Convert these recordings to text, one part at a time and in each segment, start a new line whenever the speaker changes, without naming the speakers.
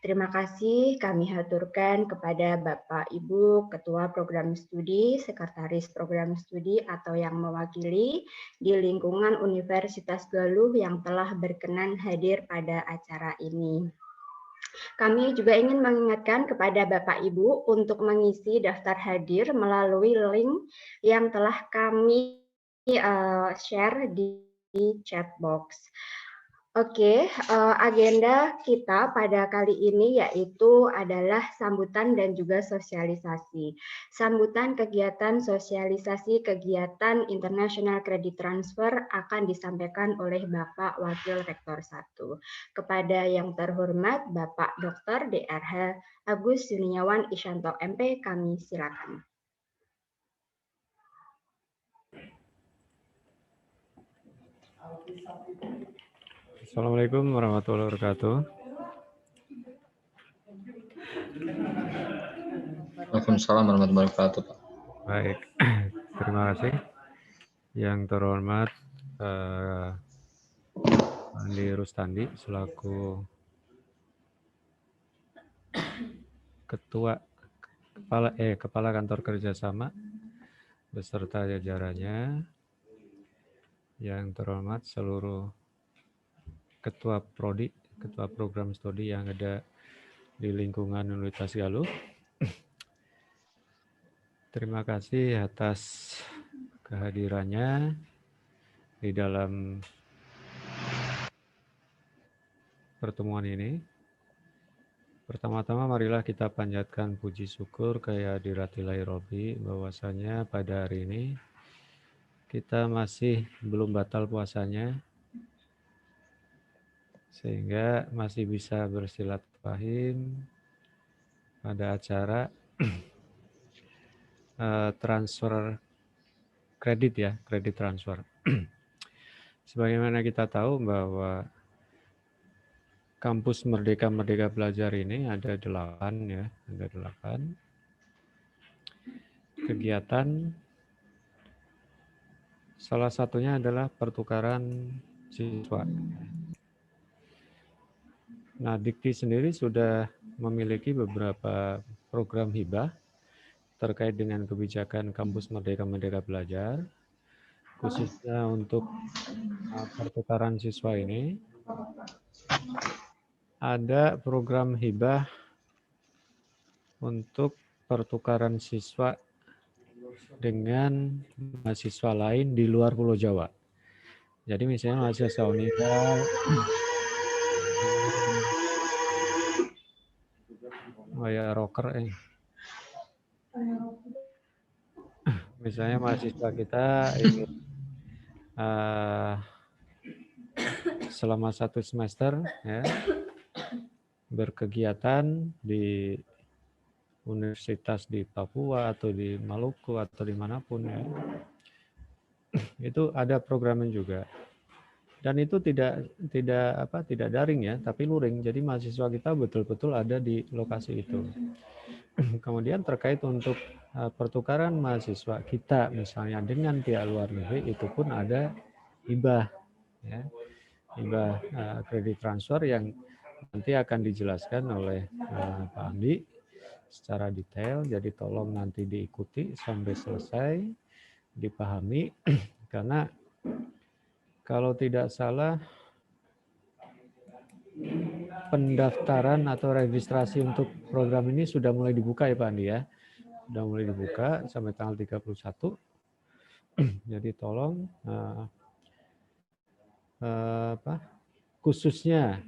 Terima kasih kami haturkan kepada Bapak Ibu Ketua Program Studi, Sekretaris Program Studi atau yang mewakili di lingkungan Universitas Galuh yang telah berkenan hadir pada acara ini. Kami juga ingin mengingatkan kepada Bapak Ibu untuk mengisi daftar hadir melalui link yang telah kami share di chat box. Oke, agenda kita pada kali ini yaitu adalah sambutan dan juga sosialisasi. Sambutan kegiatan sosialisasi kegiatan International Credit Transfer akan disampaikan oleh Bapak Wakil Rektor 1. Kepada yang terhormat Bapak Dr. Dr. Agus Yuniawan Isyanto MP, kami silakan.
Assalamualaikum warahmatullahi wabarakatuh.
Waalaikumsalam warahmatullahi wabarakatuh, Pak.
Baik, terima kasih. Yang terhormat Andi Rustandi selaku Kepala Kantor Kerjasama beserta jajarannya. Yang terhormat seluruh Ketua Prodi, Ketua Program Studi yang ada di lingkungan Universitas Galuh. Terima kasih atas kehadirannya di dalam pertemuan ini. Pertama-tama marilah kita panjatkan puji syukur kehadirat Ilahi Robbi bahwasanya pada hari ini kita masih belum batal puasanya sehingga masih bisa bersilaturahim pada acara transfer kredit ya, kredit transfer. Sebagaimana kita tahu bahwa kampus Merdeka Belajar ini ada 8 ya, ada 8 kegiatan. Salah satunya adalah pertukaran siswa. Nah, Dikti sendiri sudah memiliki beberapa program hibah terkait dengan kebijakan kampus Merdeka Belajar, khususnya untuk pertukaran siswa ini. Ada program hibah untuk pertukaran siswa dengan mahasiswa lain di luar Pulau Jawa. Jadi misalnya mahasiswa Unifal, rocker misalnya mahasiswa kita ingin selama 1 semester ya berkegiatan di universitas di Papua atau di Maluku atau dimanapun ya, itu ada programnya juga. Dan itu tidak daring ya, tapi luring. Jadi mahasiswa kita betul-betul ada di lokasi itu. Kemudian terkait untuk pertukaran mahasiswa kita misalnya dengan pihak luar negeri, itu pun ada hibah ya, hibah kredit transfer yang nanti akan dijelaskan oleh Pak Andi secara detail. Jadi tolong nanti diikuti sampai selesai, dipahami karena kalau tidak salah pendaftaran atau registrasi untuk program ini sudah mulai dibuka ya Pak Andi ya. Sudah mulai dibuka sampai tanggal 31. Jadi tolong khususnya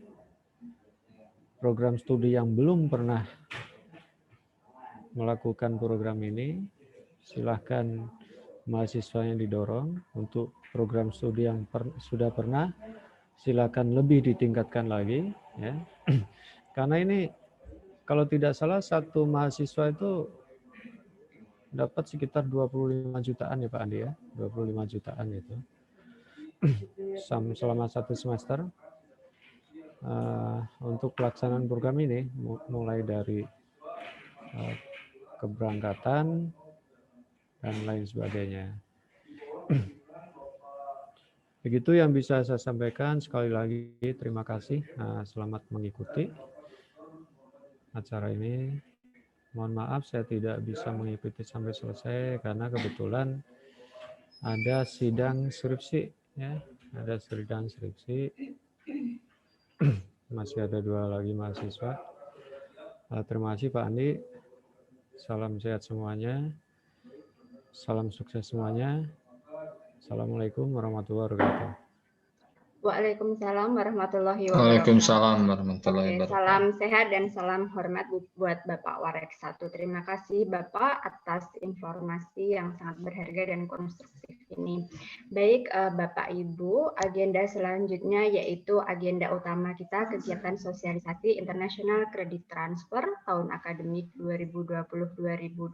program studi yang belum pernah melakukan program ini, silahkan mahasiswanya didorong untuk program studi yang sudah pernah, silakan lebih ditingkatkan lagi ya. Karena ini kalau tidak salah satu mahasiswa itu dapat sekitar 25 jutaan ya Pak Andi ya, 25 jutaan itu selama 1 semester untuk pelaksanaan program ini, mulai dari keberangkatan dan lain sebagainya. Begitu yang bisa saya sampaikan. Sekali lagi terima kasih, selamat mengikuti. acara ini. Mohon maaf saya tidak bisa mengikuti sampai selesai karena kebetulan ada sidang skripsi, ya, ada sidang skripsi. Masih ada 2 lagi mahasiswa. Terima kasih Pak Andi. Salam sehat semuanya. Salam sukses semuanya. Assalamualaikum warahmatullahi wabarakatuh.
Waalaikumsalam warahmatullahi wabarakatuh.
Waalaikumsalam warahmatullahi
Oke,
wabarakatuh.
salam sehat dan salam hormat buat Bapak Warek 1. Terima kasih Bapak atas informasi yang sangat berharga dan konstruktif ini. Baik Bapak Ibu, agenda selanjutnya yaitu agenda utama kita kegiatan sosialisasi International Credit Transfer tahun akademik 2020-2021.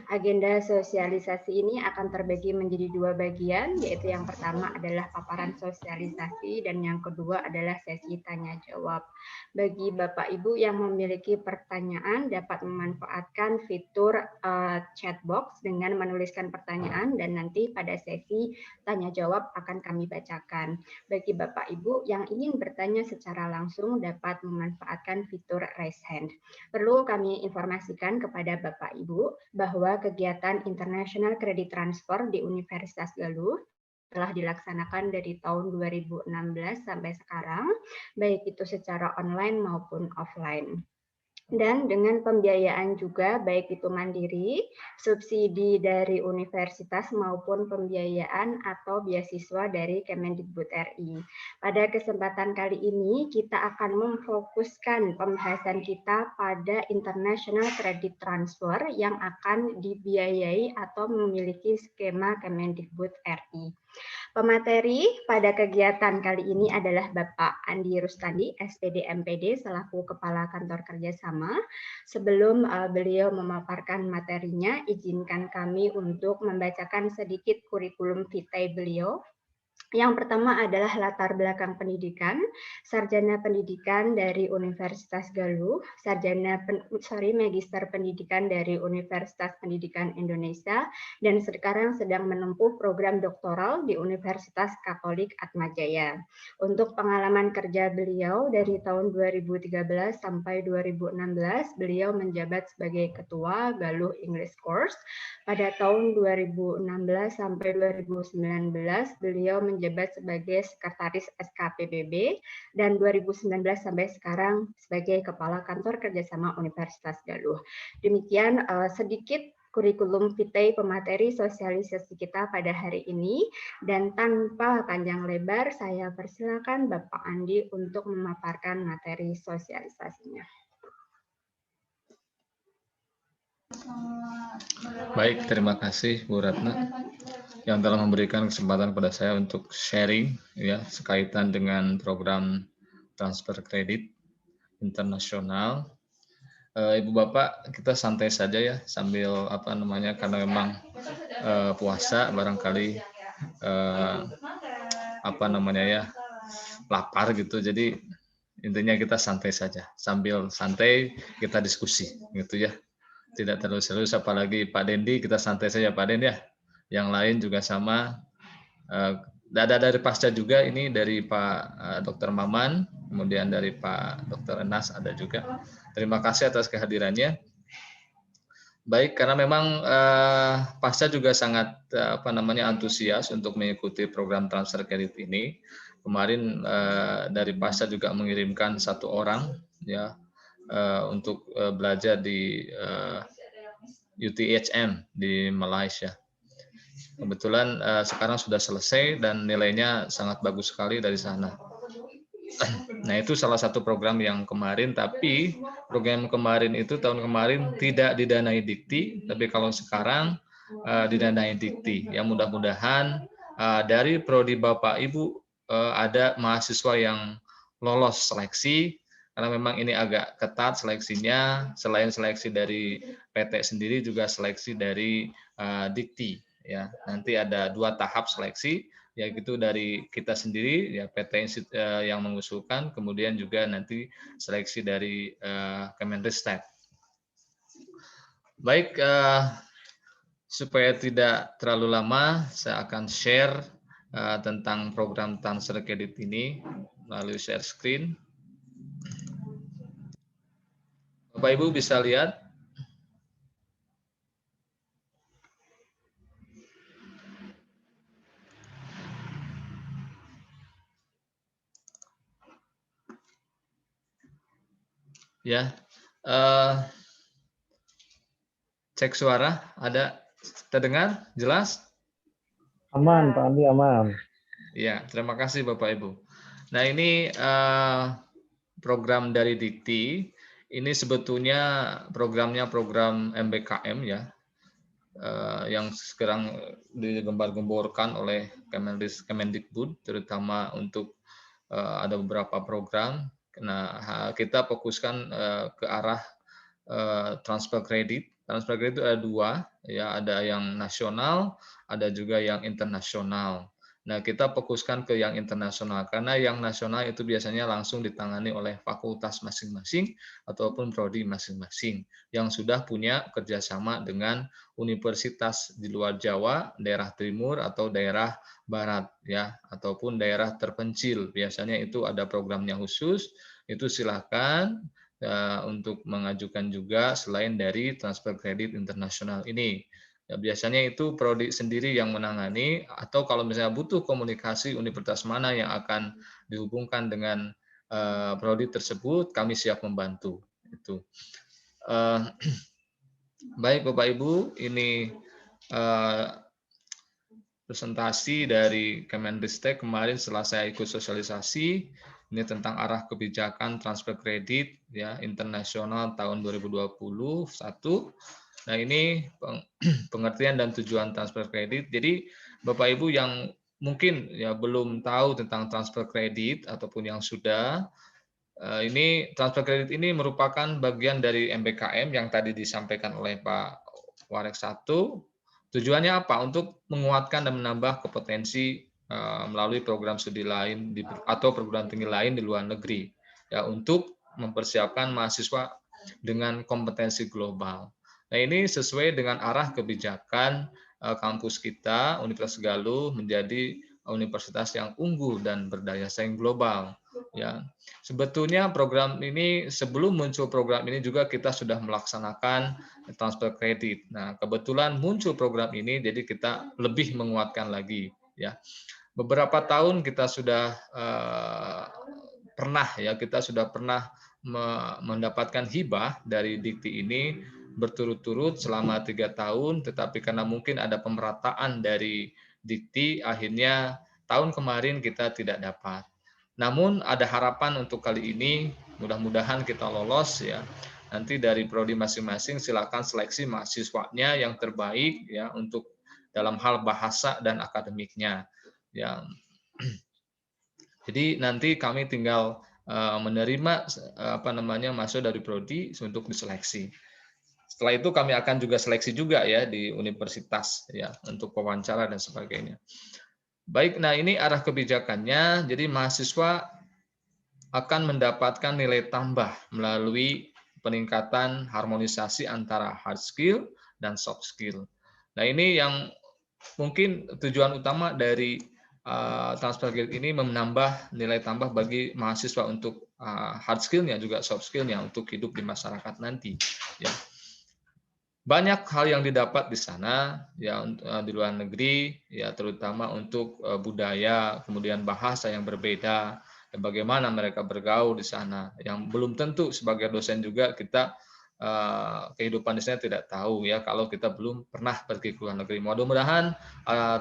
Agenda sosialisasi ini akan terbagi menjadi 2 bagian, yaitu yang pertama adalah paparan sosialisasi dan yang kedua adalah sesi tanya jawab. Bagi Bapak Ibu yang memiliki pertanyaan dapat memanfaatkan fitur chat box dengan menuliskan pertanyaan dan nanti pada sesi tanya jawab akan kami bacakan. Bagi Bapak Ibu yang ingin bertanya secara langsung dapat memanfaatkan fitur raise hand. Perlu kami informasikan kepada Bapak Ibu bahwa kegiatan International Credit Transfer di Universitas Galuh telah dilaksanakan dari tahun 2016 sampai sekarang, baik itu secara online maupun offline. Dan dengan pembiayaan juga, baik itu mandiri, subsidi dari universitas maupun pembiayaan atau beasiswa dari Kemendikbud RI. Pada kesempatan kali ini, kita akan memfokuskan pembahasan kita pada International Credit Transfer yang akan dibiayai atau memiliki skema Kemendikbud RI. Pemateri pada kegiatan kali ini adalah Bapak Andi Rustandi, SPD MPD, selaku Kepala Kantor Kerjasama. Sebelum beliau memaparkan materinya, izinkan kami untuk membacakan sedikit kurikulum vitae beliau. Yang pertama adalah latar belakang pendidikan, sarjana pendidikan dari Universitas Galuh, magister pendidikan dari Universitas Pendidikan Indonesia, dan sekarang sedang menempuh program doktoral di Universitas Katolik Atmajaya. Untuk pengalaman kerja beliau dari tahun 2013 sampai 2016, beliau menjabat sebagai Ketua Galuh English Course. Pada tahun 2016 sampai 2019, beliau menjabat sebagai Sekretaris SKPBB dan 2019 sampai sekarang sebagai Kepala Kantor Kerjasama Universitas Galuh. Demikian sedikit kurikulum vitae pemateri sosialisasi kita pada hari ini, dan tanpa panjang lebar saya persilakan Bapak Andi untuk memaparkan materi sosialisasinya.
Baik, terima kasih Bu Ratna yang telah memberikan kesempatan kepada saya untuk sharing ya sekaitan dengan program transfer kredit internasional. Ibu Bapak, kita santai saja ya sambil karena memang puasa barangkali lapar gitu. Jadi intinya kita santai saja. Sambil santai kita diskusi gitu ya. Tidak terlalu serius, apalagi Pak Dendi, kita santai saja Pak Dendi ya. Yang lain juga sama. Ada dari Pasca juga, ini dari Pak Dr. Maman, kemudian dari Pak Dr. Enas ada juga. Terima kasih atas kehadirannya. Baik, karena memang Pasca juga sangat antusias untuk mengikuti program transfer kredit ini. Kemarin dari Pasca juga mengirimkan 1 orang ya untuk belajar di UTHM di Malaysia. Kebetulan sekarang sudah selesai dan nilainya sangat bagus sekali dari sana. Nah, itu salah satu program yang kemarin, tapi program kemarin itu tahun kemarin tidak didanai Dikti, tapi kalau sekarang didanai Dikti. Ya, mudah-mudahan dari prodi Bapak Ibu ada mahasiswa yang lolos seleksi, karena memang ini agak ketat seleksinya. Selain seleksi dari PT sendiri juga seleksi dari Dikti. Ya, nanti ada 2 tahap seleksi, yaitu dari kita sendiri, ya PT yang mengusulkan, kemudian juga nanti seleksi dari Kemenristek. Baik, supaya tidak terlalu lama, saya akan share tentang program transfer kredit ini melalui share screen. Bapak Ibu bisa lihat. Ya, cek suara, ada terdengar jelas?
Aman, Pak Andi, aman.
Ya, terima kasih Bapak Ibu. Nah, ini program dari Dikti. Ini sebetulnya programnya program MBKM ya, yang sekarang digembar-gemborkan oleh Kemendikbud, terutama untuk ada beberapa program. Nah, kita fokuskan ke arah transfer kredit. Transfer kredit itu ada dua, ya, ada yang nasional, ada juga yang internasional. Nah, kita fokuskan ke yang internasional karena yang nasional itu biasanya langsung ditangani oleh fakultas masing-masing ataupun prodi masing-masing yang sudah punya kerjasama dengan universitas di luar Jawa, daerah timur atau daerah barat, ya, ataupun daerah terpencil. Biasanya itu ada programnya khusus. Itu silakan untuk mengajukan juga selain dari transfer kredit internasional ini. Ya, biasanya itu prodi sendiri yang menangani, atau kalau misalnya butuh komunikasi universitas mana yang akan dihubungkan dengan prodi tersebut, kami siap membantu. Itu. Baik Bapak Ibu, ini presentasi dari Kemendristek kemarin setelah saya ikut sosialisasi. Ini tentang arah kebijakan transfer kredit ya internasional tahun 2021. Nah, ini pengertian dan tujuan transfer kredit. Jadi Bapak Ibu yang mungkin ya belum tahu tentang transfer kredit ataupun yang sudah, ini transfer kredit ini merupakan bagian dari MBKM yang tadi disampaikan oleh Pak Warek 1. Tujuannya apa? Untuk menguatkan dan menambah kompetensi melalui program studi lain atau perguruan tinggi lain di luar negeri, ya, untuk mempersiapkan mahasiswa dengan kompetensi global. Nah, ini sesuai dengan arah kebijakan kampus kita, Universitas Galuh, menjadi universitas yang unggul dan berdaya saing global. Ya, sebetulnya program ini, sebelum muncul program ini juga kita sudah melaksanakan transfer kredit. Nah, kebetulan muncul program ini, jadi kita lebih menguatkan lagi. Ya, beberapa tahun kita sudah pernah mendapatkan hibah dari Dikti ini berturut-turut selama 3 tahun, tetapi karena mungkin ada pemerataan dari Dikti, akhirnya tahun kemarin kita tidak dapat. Namun ada harapan untuk kali ini, mudah-mudahan kita lolos ya. Nanti dari prodi masing-masing silakan seleksi mahasiswanya yang terbaik ya untuk dalam hal bahasa dan akademiknya. Ya. Jadi nanti kami tinggal menerima masuk dari prodi untuk diseleksi. Setelah itu kami akan juga seleksi juga ya di universitas ya untuk wawancara dan sebagainya. Baik, nah ini arah kebijakannya. Jadi mahasiswa akan mendapatkan nilai tambah melalui peningkatan harmonisasi antara hard skill dan soft skill. Nah, ini yang mungkin tujuan utama dari transfer kredit ini, menambah nilai tambah bagi mahasiswa untuk hard skill-nya juga soft skill-nya untuk hidup di masyarakat nanti. Ya. Banyak hal yang didapat di sana ya di luar negeri ya, terutama untuk budaya, kemudian bahasa yang berbeda, dan bagaimana mereka bergaul di sana. Yang belum tentu sebagai dosen juga kita kehidupan di sana tidak tahu ya kalau kita belum pernah pergi ke luar negeri. Mudah-mudahan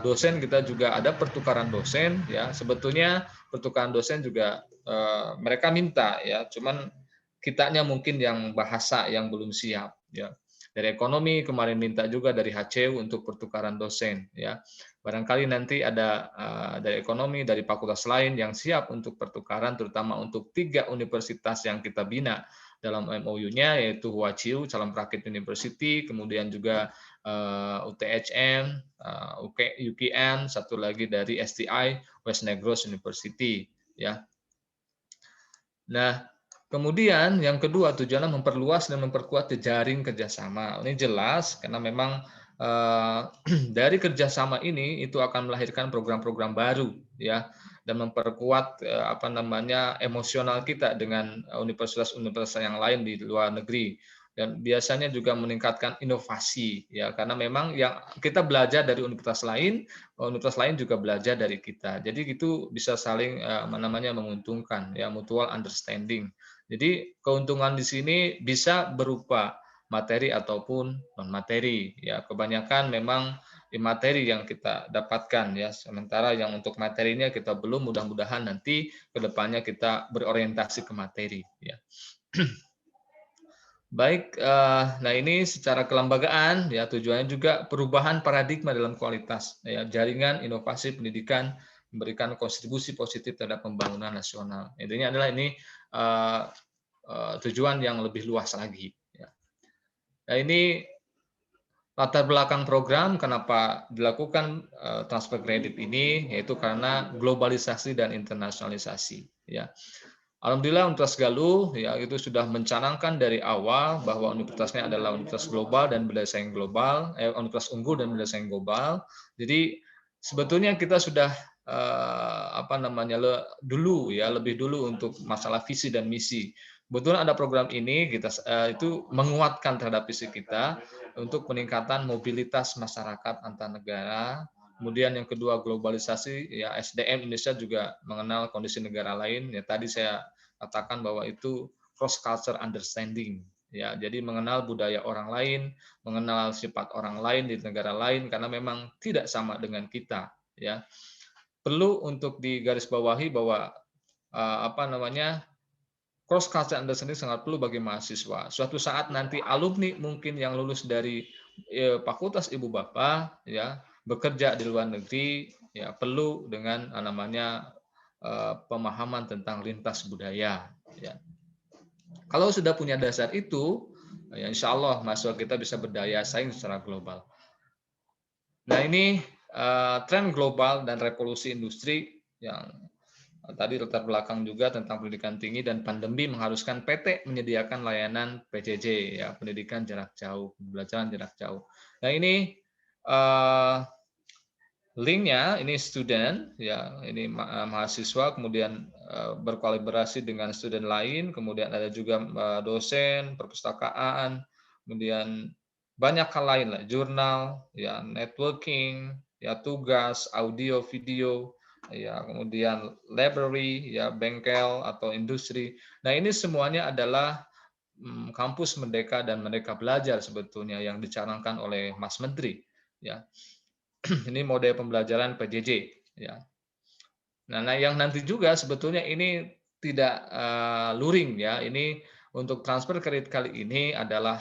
dosen kita juga ada pertukaran dosen ya. Sebetulnya pertukaran dosen juga mereka minta ya, cuman kitanya mungkin yang bahasa yang belum siap ya. Dari ekonomi kemarin minta juga dari HCU untuk pertukaran dosen ya. Barangkali nanti ada dari ekonomi, dari fakultas lain yang siap untuk pertukaran, terutama untuk 3 universitas yang kita bina dalam MOU-nya, yaitu Huaqiu, Calon Prakit University, kemudian juga UTHM, UKM, satu lagi dari STI, West Negros University. Ya. Nah, kemudian yang kedua tujuannya memperluas dan memperkuat jejaring kerjasama. Ini jelas karena memang dari kerjasama ini itu akan melahirkan program-program baru ya, dan memperkuat emosional kita dengan universitas-universitas yang lain di luar negeri, dan biasanya juga meningkatkan inovasi ya, karena memang yang kita belajar dari universitas lain juga belajar dari kita, jadi itu bisa saling menguntungkan ya, mutual understanding. Jadi keuntungan di sini bisa berupa materi ataupun non materi ya, kebanyakan memang materi yang kita dapatkan ya, sementara yang untuk materinya kita belum, mudah-mudahan nanti kedepannya kita berorientasi ke materi ya. Baik, nah ini secara kelembagaan ya, tujuannya juga perubahan paradigma dalam kualitas ya, jaringan inovasi pendidikan memberikan kontribusi positif terhadap pembangunan nasional. Intinya adalah ini tujuan yang lebih luas lagi ya. Nah, ini latar belakang program kenapa dilakukan transfer kredit ini, yaitu karena globalisasi dan internasionalisasi ya. Alhamdulillah Universitas Galuh ya itu sudah mencanangkan dari awal bahwa universitasnya adalah universitas global dan berdaya saing global, universitas unggul dan berdaya saing global. Jadi sebetulnya kita sudah lebih dulu untuk masalah visi dan misi. Kebetulan ada program ini, kita itu menguatkan terhadap visi kita untuk peningkatan mobilitas masyarakat antar negara. Kemudian yang kedua globalisasi, ya SDM Indonesia juga mengenal kondisi negara lain. Ya tadi saya katakan bahwa itu cross culture understanding. Ya, jadi mengenal budaya orang lain, mengenal sifat orang lain di negara lain karena memang tidak sama dengan kita. Ya, perlu untuk digarisbawahi bahwa cross culture understanding sangat perlu bagi mahasiswa. Suatu saat nanti alumni mungkin yang lulus dari fakultas ibu bapak ya bekerja di luar negeri ya perlu dengan pemahaman tentang lintas budaya ya. Kalau sudah punya dasar itu ya insya Allah mahasiswa kita bisa berdaya saing secara global. Nah ini tren global dan revolusi industri yang tadi latar belakang juga tentang pendidikan tinggi dan pandemi mengharuskan PT menyediakan layanan PJJ ya, pendidikan jarak jauh, pembelajaran jarak jauh. Nah ini linknya ini student ya, ini mahasiswa kemudian berkolaborasi dengan student lain, kemudian ada juga dosen, perpustakaan, kemudian banyak hal lain lah, jurnal, ya networking, ya tugas, audio, video, ya kemudian library, ya bengkel atau industri. Nah ini semuanya adalah kampus Merdeka dan Merdeka Belajar sebetulnya yang dicanangkan oleh Mas Menteri. Ya, ini model pembelajaran PJJ. Ya. Nah yang nanti juga sebetulnya ini tidak luring ya. Ini untuk transfer kredit kali ini adalah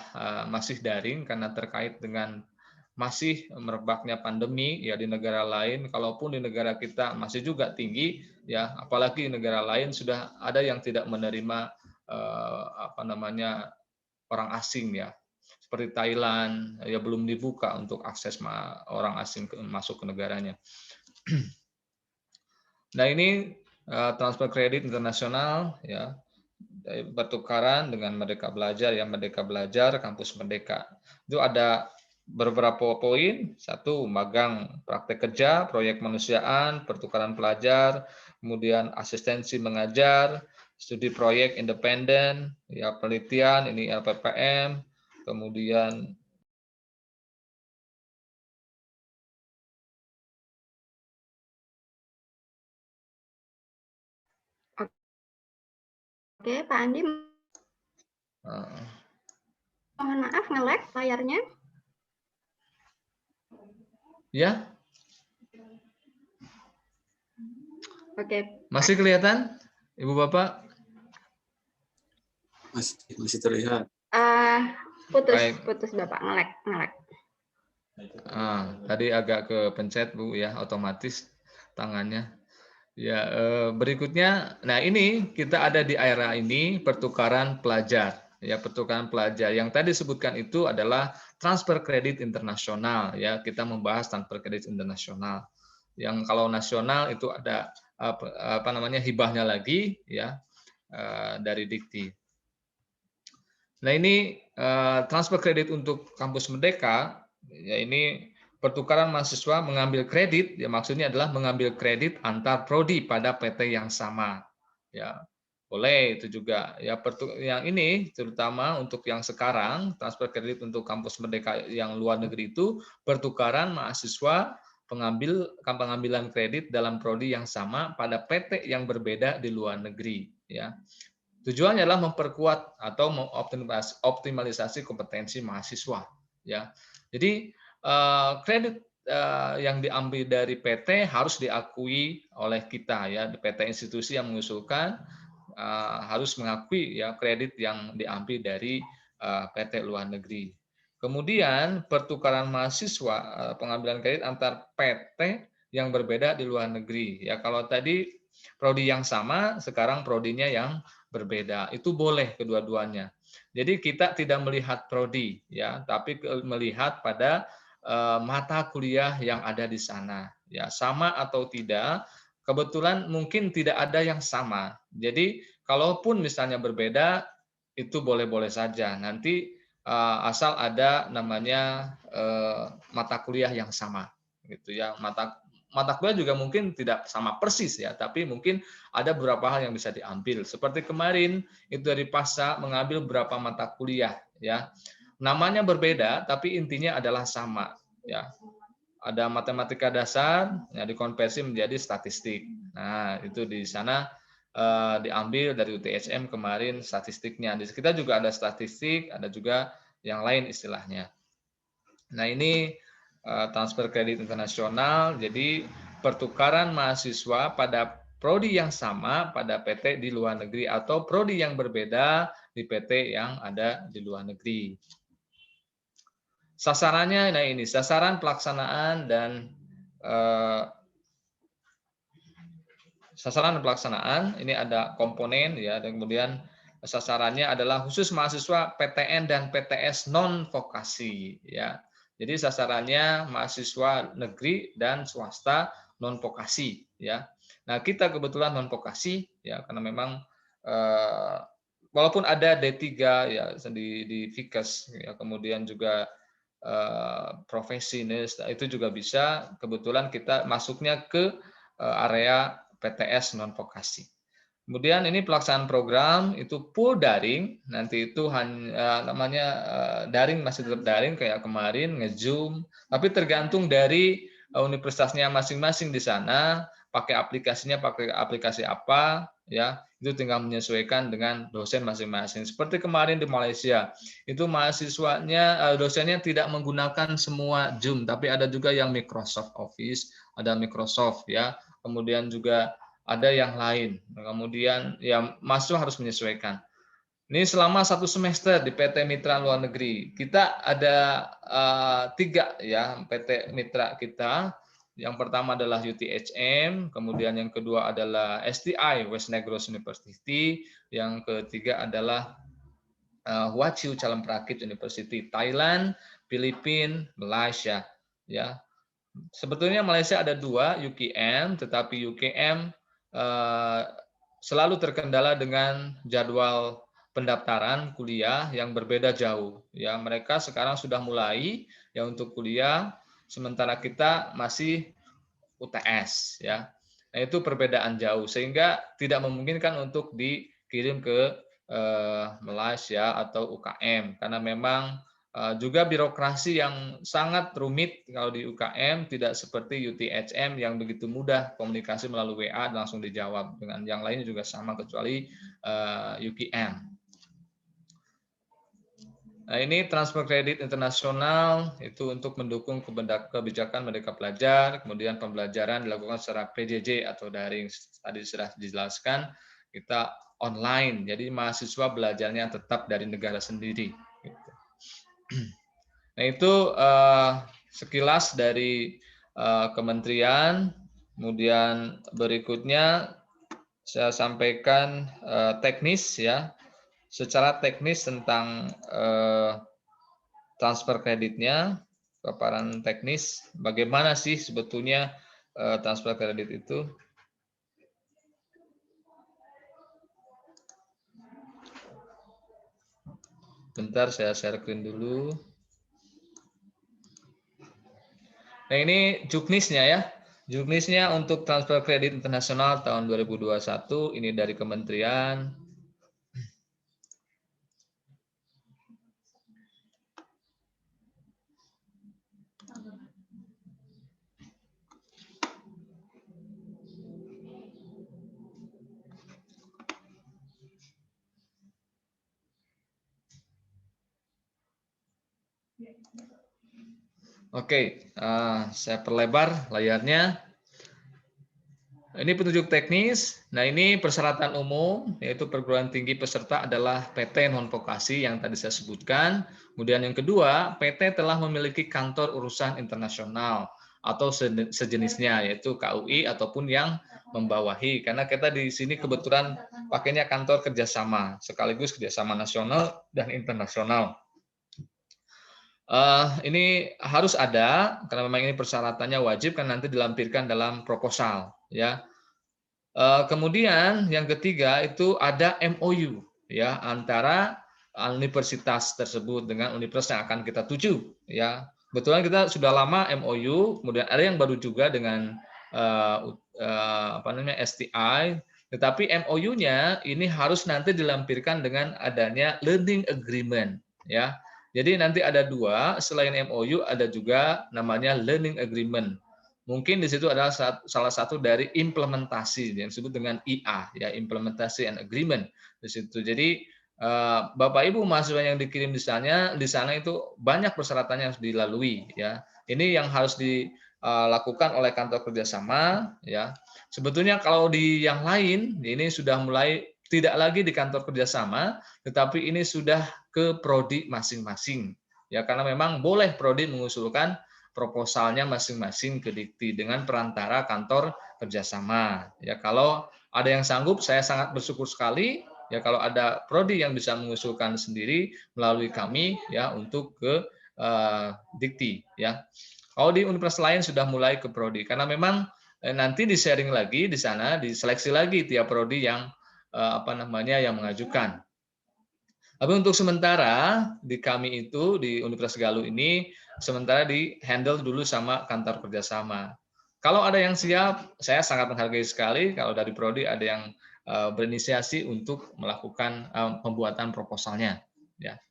masih daring karena terkait dengan masih merebaknya pandemi ya di negara lain, kalaupun di negara kita masih juga tinggi ya, apalagi di negara lain sudah ada yang tidak menerima orang asing ya, seperti Thailand ya belum dibuka untuk akses orang asing masuk ke negaranya. Nah ini transfer kredit internasional ya, pertukaran dengan Merdeka Belajar ya, Merdeka Belajar Kampus Merdeka itu ada beberapa poin. Satu, magang praktek kerja, proyek kemanusiaan, pertukaran pelajar, kemudian asistensi mengajar, studi proyek independen, ya penelitian, ini LPPM, kemudian
Oke, Pak Andi. Mohon maaf, nge-lag layarnya.
Ya.
Oke.
Masih kelihatan, Ibu Bapak?
Masih terlihat.
Putus Bapak, nge-lag.
Tadi agak kepencet Bu ya, otomatis tangannya. Ya, berikutnya, nah ini kita ada di area ini pertukaran pelajar. Ya, pertukaran pelajar yang tadi disebutkan itu adalah transfer kredit internasional. Ya, kita membahas transfer kredit internasional. Yang kalau nasional itu ada hibahnya lagi ya dari Dikti. Nah ini transfer kredit untuk kampus Merdeka Ya, ini pertukaran mahasiswa mengambil kredit, ya maksudnya adalah mengambil kredit antar prodi pada PT yang sama. Ya, boleh itu juga. Ya, yang ini terutama untuk yang sekarang transfer kredit untuk kampus Merdeka yang luar negeri itu pertukaran mahasiswa pengambilan kredit dalam prodi yang sama pada PT yang berbeda di luar negeri. Ya, tujuannya adalah memperkuat atau mengoptimalisasi kompetensi mahasiswa. Ya, jadi kredit yang diambil dari PT harus diakui oleh kita ya, PT institusi yang mengusulkan harus mengakui ya kredit yang diambil dari PT luar negeri. Kemudian pertukaran mahasiswa pengambilan kredit antar PT yang berbeda di luar negeri. Ya, kalau tadi prodi yang sama, sekarang prodinya yang berbeda. Itu boleh kedua-duanya. Jadi kita tidak melihat prodi ya, tapi melihat pada mata kuliah yang ada di sana. Ya, sama atau tidak, kebetulan mungkin tidak ada yang sama. Jadi kalaupun misalnya berbeda, itu boleh-boleh saja. Nanti asal ada namanya mata kuliah yang sama, gitu ya. Mata kuliah juga mungkin tidak sama persis ya, tapi mungkin ada beberapa hal yang bisa diambil. Seperti kemarin itu dari PASA mengambil beberapa mata kuliah ya. Namanya berbeda tapi intinya adalah sama ya. Ada matematika dasar ya dikonversi menjadi statistik. Nah, itu di sana diambil dari UTHM kemarin statistiknya. Di kita juga ada statistik, ada juga yang lain istilahnya. Nah, ini transfer kredit internasional, jadi pertukaran mahasiswa pada prodi yang sama pada PT di luar negeri atau prodi yang berbeda di PT yang ada di luar negeri. Sasarannya, nah ini sasaran pelaksanaan dan sasaran pelaksanaan ini ada komponen ya, dan kemudian sasarannya adalah khusus mahasiswa PTN dan PTS non vokasi ya. Jadi sasarannya mahasiswa negeri dan swasta non vokasi ya. Nah, kita kebetulan non vokasi ya karena memang walaupun ada D3 ya di Fikes ya, kemudian juga profesi itu juga bisa, kebetulan kita masuknya ke area PTS non vokasi. Kemudian ini pelaksanaan program itu full daring, nanti itu hanya namanya daring, masih tetap daring kayak kemarin nge-Zoom, tapi tergantung dari universitasnya masing-masing di sana, pakai aplikasi apa ya, itu tinggal menyesuaikan dengan dosen masing-masing. Seperti kemarin di Malaysia, itu mahasiswanya dosennya tidak menggunakan semua Zoom, tapi ada juga yang Microsoft Office, ada Microsoft ya, kemudian juga ada yang lain. Kemudian ya mahasiswa harus menyesuaikan. Ini selama 1 semester di PT Mitra Luar Negeri. Kita ada 3 ya PT Mitra kita. Yang pertama adalah UTHM, kemudian yang kedua adalah STI West Negros University, yang ketiga adalah Hua Chiu Calem Prakit University Thailand, Filipina, Malaysia ya. Sebetulnya Malaysia ada 2 UKM, tetapi UKM selalu terkendala dengan jadwal pendaftaran kuliah yang berbeda jauh. Ya, mereka sekarang sudah mulai ya untuk kuliah, sementara kita masih UTS ya. Nah, itu perbedaan jauh sehingga tidak memungkinkan untuk dikirim ke Malaysia atau UKM karena memang juga birokrasi yang sangat rumit kalau di UKM, tidak seperti UTHM yang begitu mudah komunikasi melalui WA langsung dijawab. Dengan yang lainnya juga sama kecuali UKM. Nah, ini transfer kredit internasional itu untuk mendukung kebijakan Merdeka Belajar, kemudian pembelajaran dilakukan secara PJJ atau daring. Tadi sudah dijelaskan, kita online, jadi mahasiswa belajarnya tetap dari negara sendiri. Nah, itu sekilas dari kementerian. Kemudian berikutnya saya sampaikan teknis ya, secara teknis tentang transfer kreditnya, paparan teknis, bagaimana sih sebetulnya transfer kredit itu. Bentar, saya share screen dulu. Nah, ini juknisnya ya. Juknisnya untuk transfer kredit internasional tahun 2021 ini dari kementerian. Oke, saya perlebar layarnya. Ini petunjuk teknis. Nah, ini persyaratan umum, yaitu perguruan tinggi peserta adalah PT non vokasi yang tadi saya sebutkan. Kemudian yang kedua, PT telah memiliki kantor urusan internasional atau sejenisnya, yaitu KUI ataupun yang membawahi. Karena kita di sini kebetulan pakainya kantor kerjasama, sekaligus kerjasama nasional dan internasional. Ini harus ada karena memang ini persyaratannya wajib kan nanti dilampirkan dalam proposal ya. Kemudian yang ketiga itu ada MOU ya antara universitas tersebut dengan universitas yang akan kita tuju ya. Kebetulan kita sudah lama MOU, kemudian ada yang baru juga dengan STI, tetapi MOU-nya ini harus nanti dilampirkan dengan adanya learning agreement ya. Jadi nanti ada dua, selain MOU ada juga namanya learning agreement. Mungkin di situ adalah salah satu dari implementasi yang disebut dengan IA, ya implementasi and agreement di situ. Jadi Bapak Ibu mahasiswa yang dikirim di sana itu banyak persyaratan yang harus dilalui, ya. Ini yang harus dilakukan oleh kantor kerjasama, ya. Sebetulnya kalau di yang lain ini sudah mulai tidak lagi di kantor kerjasama, tetapi ini sudah ke prodi masing-masing. Ya, karena memang boleh prodi mengusulkan proposalnya masing-masing ke Dikti dengan perantara kantor kerjasama. Ya, kalau ada yang sanggup, saya sangat bersyukur sekali. Ya, kalau ada prodi yang bisa mengusulkan sendiri melalui kami, ya untuk ke Dikti. Ya, kalau di universitas lain sudah mulai ke prodi, karena memang nanti di sharing lagi di sana, diseleksi lagi tiap prodi yang yang mengajukan. Tapi untuk sementara di kami itu di Universitas Galuh ini sementara di handle dulu sama kantor kerjasama. Kalau ada yang siap, saya sangat menghargai sekali. Kalau dari prodi ada yang berinisiasi untuk melakukan pembuatan proposalnya. Ya.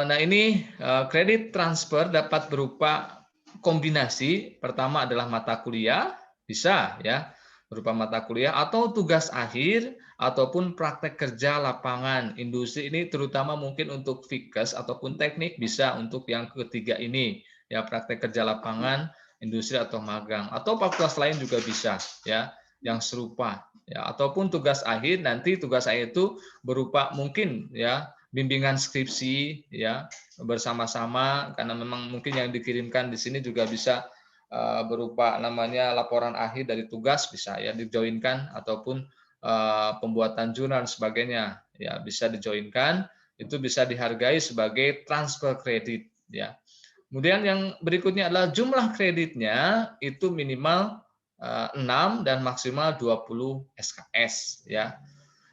Nah ini kredit transfer dapat berupa kombinasi. Pertama adalah mata kuliah, bisa ya berupa mata kuliah atau tugas akhir ataupun praktek kerja lapangan industri ini terutama mungkin untuk Fikes ataupun teknik bisa untuk yang ketiga ini ya praktek kerja lapangan industri atau magang atau fakultas lain juga bisa ya yang serupa ya ataupun tugas akhir nanti tugas akhir itu berupa mungkin ya bimbingan skripsi ya bersama-sama karena memang mungkin yang dikirimkan di sini juga bisa berupa namanya laporan akhir dari tugas bisa ya dijoinkan ataupun pembuatan jurnal dan sebagainya ya bisa dijoinkan itu bisa dihargai sebagai transfer kredit ya. Kemudian yang berikutnya adalah jumlah kreditnya itu minimal 6 dan maksimal 20 SKS ya.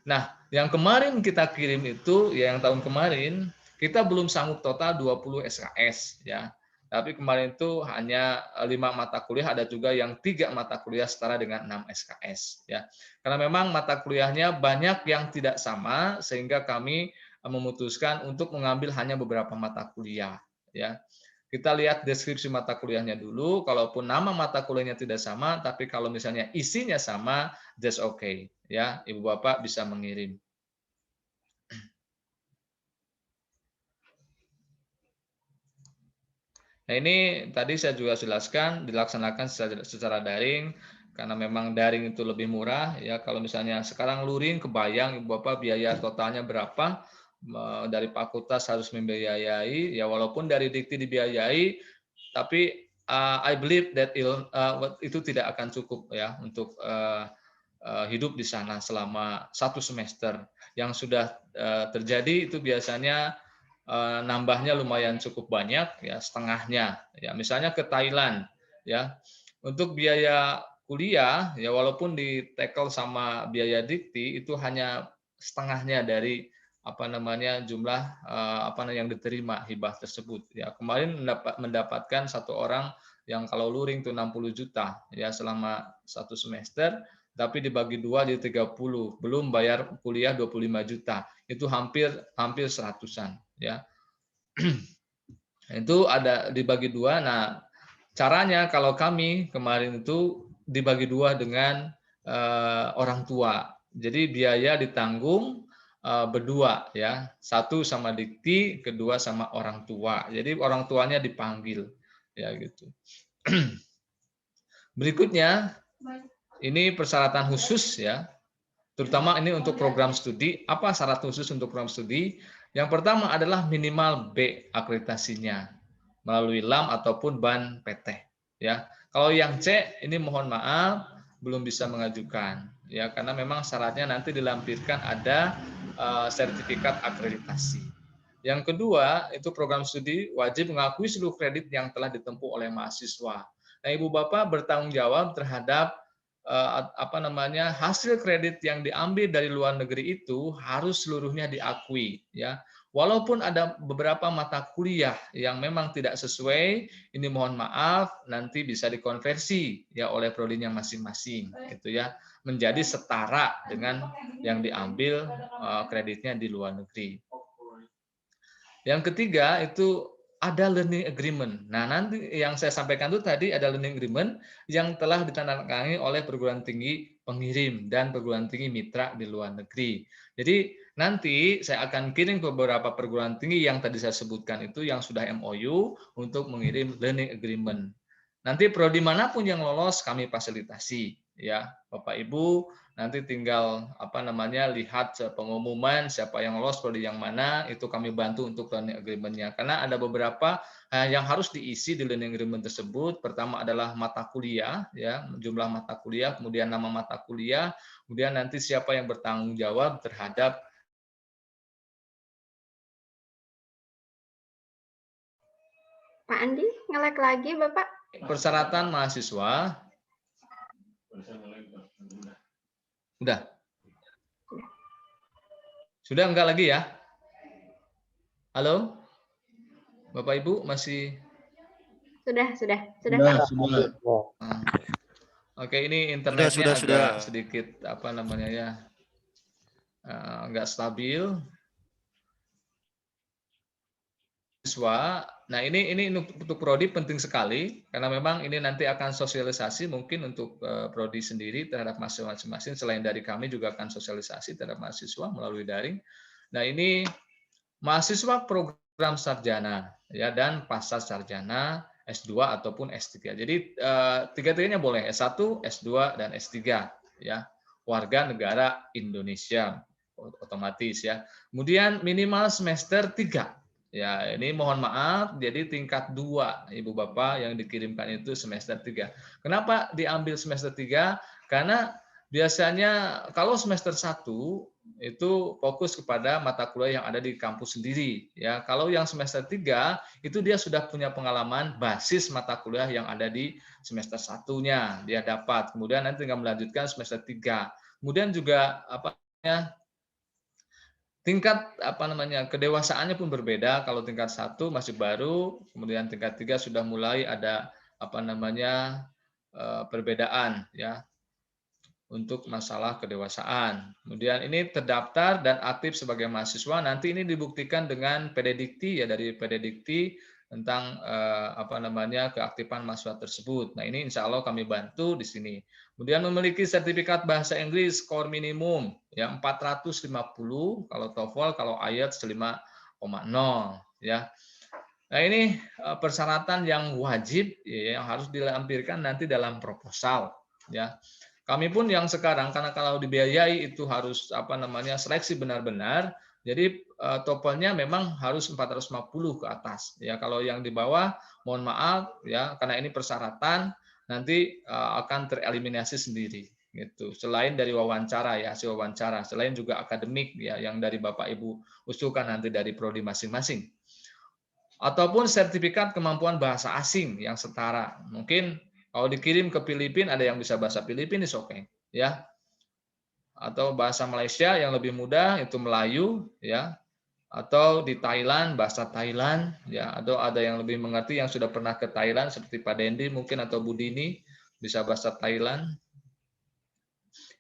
Nah, yang kemarin kita kirim itu ya yang tahun kemarin kita belum sanggup total 20 SKS ya. Tapi kemarin itu hanya 5 mata kuliah, ada juga yang 3 mata kuliah setara dengan 6 SKS ya. Karena memang mata kuliahnya banyak yang tidak sama sehingga kami memutuskan untuk mengambil hanya beberapa mata kuliah ya. Kita lihat deskripsi mata kuliahnya dulu, kalaupun nama mata kuliahnya tidak sama, tapi kalau misalnya isinya sama, that's okay ya. Ibu Bapak bisa mengirim. Nah ini tadi saya juga jelaskan dilaksanakan secara daring karena memang daring itu lebih murah ya. Kalau misalnya sekarang luring kebayang Ibu Bapak biaya totalnya berapa dari fakultas harus membiayai ya walaupun dari Dikti dibiayai tapi I believe that itu tidak akan cukup ya untuk hidup di sana selama 1 semester. Yang sudah terjadi itu biasanya nambahnya lumayan cukup banyak ya setengahnya ya misalnya ke Thailand ya untuk biaya kuliah ya walaupun di tackle sama biaya Dikti itu hanya setengahnya dari jumlah yang diterima hibah tersebut. Ya, kemarin mendapatkan satu orang yang kalau luring itu 60 juta ya selama 1 semester, tapi dibagi 2 jadi 30, belum bayar kuliah 25 juta. Itu hampir 100-an ya. Itu ada dibagi 2. Nah, caranya kalau kami kemarin itu dibagi 2 dengan orang tua. Jadi biaya ditanggung berdua ya, satu sama dikti, kedua sama orang tua. Jadi orang tuanya dipanggil ya gitu. Berikutnya ini persyaratan khusus ya, terutama ini untuk program studi. Apa syarat khusus untuk program studi? Yang pertama adalah minimal B akreditasinya melalui LAM ataupun BAN PT ya. Kalau yang C ini mohon maaf belum bisa mengajukan ya, karena memang syaratnya nanti dilampirkan ada sertifikat akreditasi. Yang kedua, itu program studi wajib mengakui seluruh kredit yang telah ditempuh oleh mahasiswa. Nah, Ibu Bapak bertanggung jawab terhadap hasil kredit yang diambil dari luar negeri itu harus seluruhnya diakui ya. Walaupun ada beberapa mata kuliah yang memang tidak sesuai, ini mohon maaf nanti bisa dikonversi ya oleh prodinya masing-masing gitu ya, menjadi setara dengan yang diambil kreditnya di luar negeri. Yang ketiga itu ada learning agreement. Nah, nanti yang saya sampaikan itu tadi ada learning agreement yang telah ditandatangani oleh perguruan tinggi pengirim dan perguruan tinggi mitra di luar negeri. Jadi nanti saya akan kirim ke beberapa perguruan tinggi yang tadi saya sebutkan itu yang sudah MOU untuk mengirim learning agreement. Nanti prodi manapun yang lolos kami fasilitasi ya, Bapak Ibu. Nanti tinggal lihat pengumuman siapa yang lolos prodi yang mana, itu kami bantu untuk learning agreement-nya. Karena ada beberapa yang harus diisi di learning agreement tersebut. Pertama adalah mata kuliah ya, jumlah mata kuliah, kemudian nama mata kuliah, kemudian nanti siapa yang bertanggung jawab terhadap
Pak Andi, nge-lag lagi Bapak.
Persyaratan mahasiswa. Udah? Sudah enggak lagi ya? Halo? Bapak Ibu masih?
Sudah.
Oke, ini internetnya agak sedikit enggak stabil. Nah, ini untuk prodi penting sekali karena memang ini nanti akan sosialisasi mungkin untuk prodi sendiri terhadap mahasiswa masing-masing. Selain dari kami juga akan sosialisasi terhadap mahasiswa melalui daring. Nah, ini mahasiswa program sarjana ya dan pasca sarjana S2 ataupun S3. Jadi tiga-tiganya boleh, S1, S2 dan S3 ya. Warga negara Indonesia otomatis ya. Kemudian minimal semester 3. Ya, ini mohon maaf, jadi tingkat 2, Ibu Bapak yang dikirimkan itu semester 3. Kenapa diambil semester 3? Karena biasanya kalau semester 1 itu fokus kepada mata kuliah yang ada di kampus sendiri. Ya, kalau yang semester 3 itu dia sudah punya pengalaman basis mata kuliah yang ada di semester 1-nya dia dapat. Kemudian nanti tinggal melanjutkan semester 3. Kemudian juga tingkat kedewasaannya pun berbeda. Kalau tingkat 1 masih baru, kemudian tingkat 3 sudah mulai ada perbedaan ya untuk masalah kedewasaan. Kemudian ini terdaftar dan aktif sebagai mahasiswa. Nanti ini dibuktikan dengan PD-Dikti ya, dari PD-Dikti tentang keaktifan mahasiswa tersebut. Nah, ini insya Allah kami bantu di sini. Kemudian memiliki sertifikat bahasa Inggris skor minimum ya 450 kalau TOEFL, kalau IELTS 5,0 ya. Nah, ini persyaratan yang wajib ya, yang harus dilampirkan nanti dalam proposal ya. Kami pun yang sekarang karena kalau dibiayai itu harus seleksi benar-benar. Jadi TOEFL-nya memang harus 450 ke atas. Ya, kalau yang di bawah mohon maaf ya karena ini persyaratan nanti akan tereliminasi sendiri gitu. Selain dari wawancara ya, hasil wawancara, selain juga akademik ya yang dari Bapak Ibu usulkan nanti dari prodi masing-masing. Ataupun sertifikat kemampuan bahasa asing yang setara. Mungkin kalau dikirim ke Filipina ada yang bisa bahasa Filipina, oke ya. atau bahasa Malaysia yang lebih mudah itu Melayu, ya, atau di Thailand bahasa Thailand, ya, atau ada yang lebih mengerti yang sudah pernah ke Thailand seperti Pak Dendi mungkin atau Bu Dini bisa bahasa Thailand,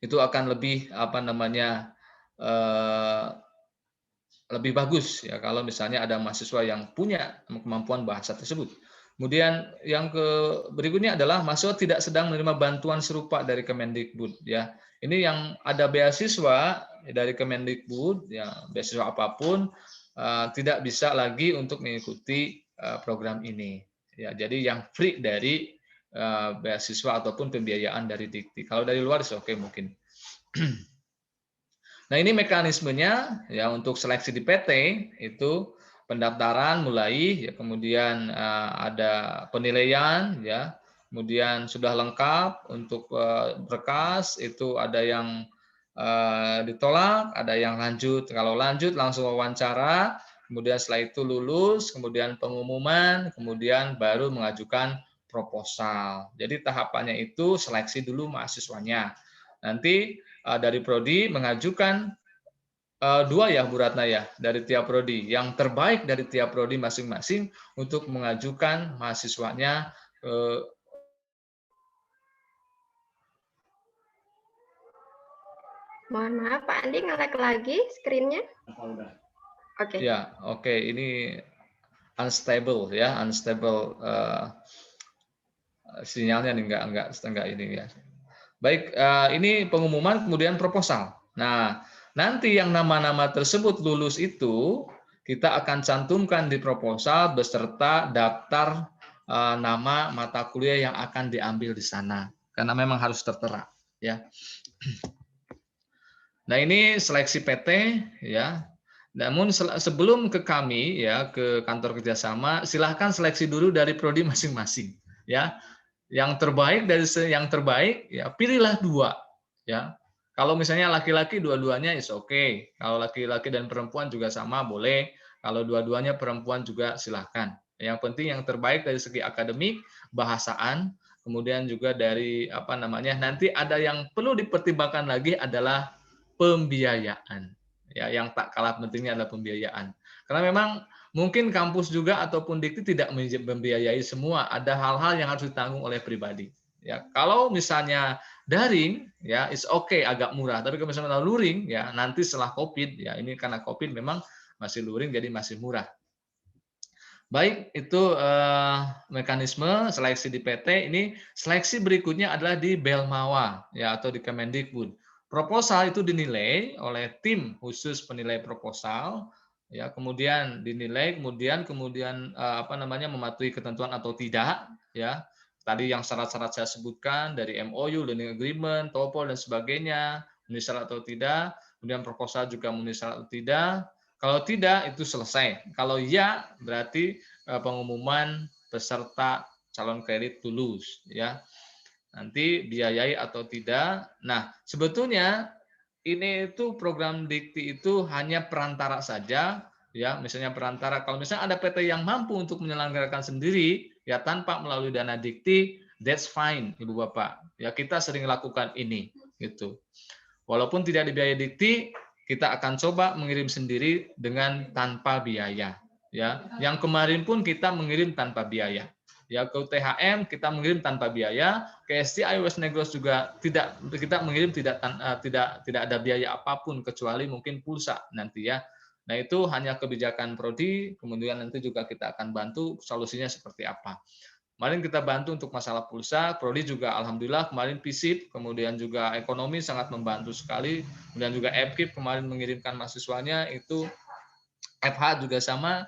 itu akan lebih apa namanya lebih bagus ya kalau misalnya ada mahasiswa yang punya kemampuan bahasa tersebut. Kemudian yang berikutnya adalah mahasiswa tidak sedang menerima bantuan serupa dari Kemendikbud ya. Ini yang ada beasiswa dari Kemendikbud ya, beasiswa apapun tidak bisa lagi untuk mengikuti program ini. Ya, jadi yang free dari beasiswa ataupun pembiayaan dari Dikti. Kalau dari luar oke mungkin. Nah, ini mekanismenya ya untuk seleksi di PT itu pendaftaran mulai ya, kemudian ada penilaian ya, kemudian sudah lengkap untuk berkas itu ada yang ditolak, ada yang lanjut. Kalau lanjut langsung wawancara, kemudian setelah itu lulus, kemudian pengumuman, kemudian baru mengajukan proposal. Jadi tahapannya itu seleksi dulu mahasiswanya. Nanti dari prodi mengajukan dua ya Bu Ratna ya dari tiap prodi, yang terbaik dari tiap prodi masing-masing untuk mengajukan mahasiswanya
Mohon maaf Pak Andi, nge-lag lagi screen-nya. Oke.
Ya, oke, ini unstable ya, unstable sinyalnya nih enggak ini ya. Baik, ini pengumuman kemudian proposal. Nah, nanti yang nama-nama tersebut lulus itu kita akan cantumkan di proposal beserta daftar nama mata kuliah yang akan diambil di sana. Karena memang harus tertera, ya. Nah, ini seleksi PT ya. Namun sebelum ke kami ya ke kantor kerjasama, silahkan seleksi dulu dari prodi masing-masing, ya. Yang terbaik ya pilihlah dua ya. Kalau misalnya laki-laki dua-duanya is okay. Kalau laki-laki dan perempuan juga sama boleh. Kalau dua-duanya perempuan juga silahkan. Yang penting yang terbaik dari segi akademik, bahasaan, kemudian juga dari apa namanya nanti ada yang perlu dipertimbangkan lagi adalah pembiayaan. Ya, yang tak kalah pentingnya adalah pembiayaan. Karena memang mungkin kampus juga ataupun Dikti tidak membiayai semua, ada hal-hal yang harus ditanggung oleh pribadi. Ya, kalau misalnya daring, ya it's okay agak murah. Tapi kalau misalnya luring, ya nanti setelah COVID, ya ini karena COVID memang masih luring jadi masih murah. Baik, itu mekanisme seleksi di PT. Ini seleksi berikutnya adalah di Belmawa, ya atau di Kemendikbud. Proposal itu dinilai oleh tim khusus penilai proposal. Ya, kemudian dinilai, kemudian apa namanya mematuhi ketentuan atau tidak, ya. Tadi yang syarat-syarat saya sebutkan dari MOU, learning agreement, TOEFL dan sebagainya, memenuhi syarat atau tidak. Kemudian proposal juga memenuhi syarat atau tidak. Kalau tidak itu selesai. Kalau ya berarti pengumuman peserta calon kredit lulus, ya. Nanti biayai atau tidak. Nah, sebetulnya ini itu program Dikti itu hanya perantara saja, ya. Misalnya perantara, kalau misalnya ada PT yang mampu untuk menyelenggarakan sendiri, ya tanpa melalui dana Dikti, that's fine, Ibu Bapak. Ya kita sering lakukan ini, gitu. Walaupun tidak dibiayai Dikti, kita akan coba mengirim sendiri dengan tanpa biaya. Ya, yang kemarin pun kita mengirim tanpa biaya. Ya, ke UTHM kita mengirim tanpa biaya, ke STI West Negros juga kita mengirim tidak ada biaya apapun kecuali mungkin pulsa nanti ya. Nah, itu hanya kebijakan prodi, kemudian nanti juga kita akan bantu solusinya seperti apa. Kemarin kita bantu untuk masalah pulsa, prodi juga alhamdulillah kemarin PSIP, kemudian juga ekonomi sangat membantu sekali, kemudian juga EPKIP kemarin mengirimkan mahasiswanya itu, FH juga sama,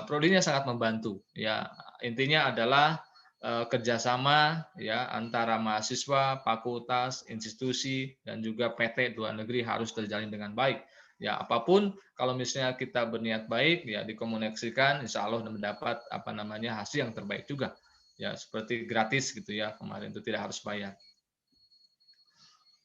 prodinya sangat membantu. Ya intinya adalah kerjasama ya antara mahasiswa, fakultas, institusi dan juga PT luar negeri harus terjalin dengan baik. Ya apapun kalau misalnya kita berniat baik ya dikomunikasikan, insya Allah mendapat apa namanya hasil yang terbaik juga. Ya seperti gratis gitu ya kemarin itu tidak harus bayar.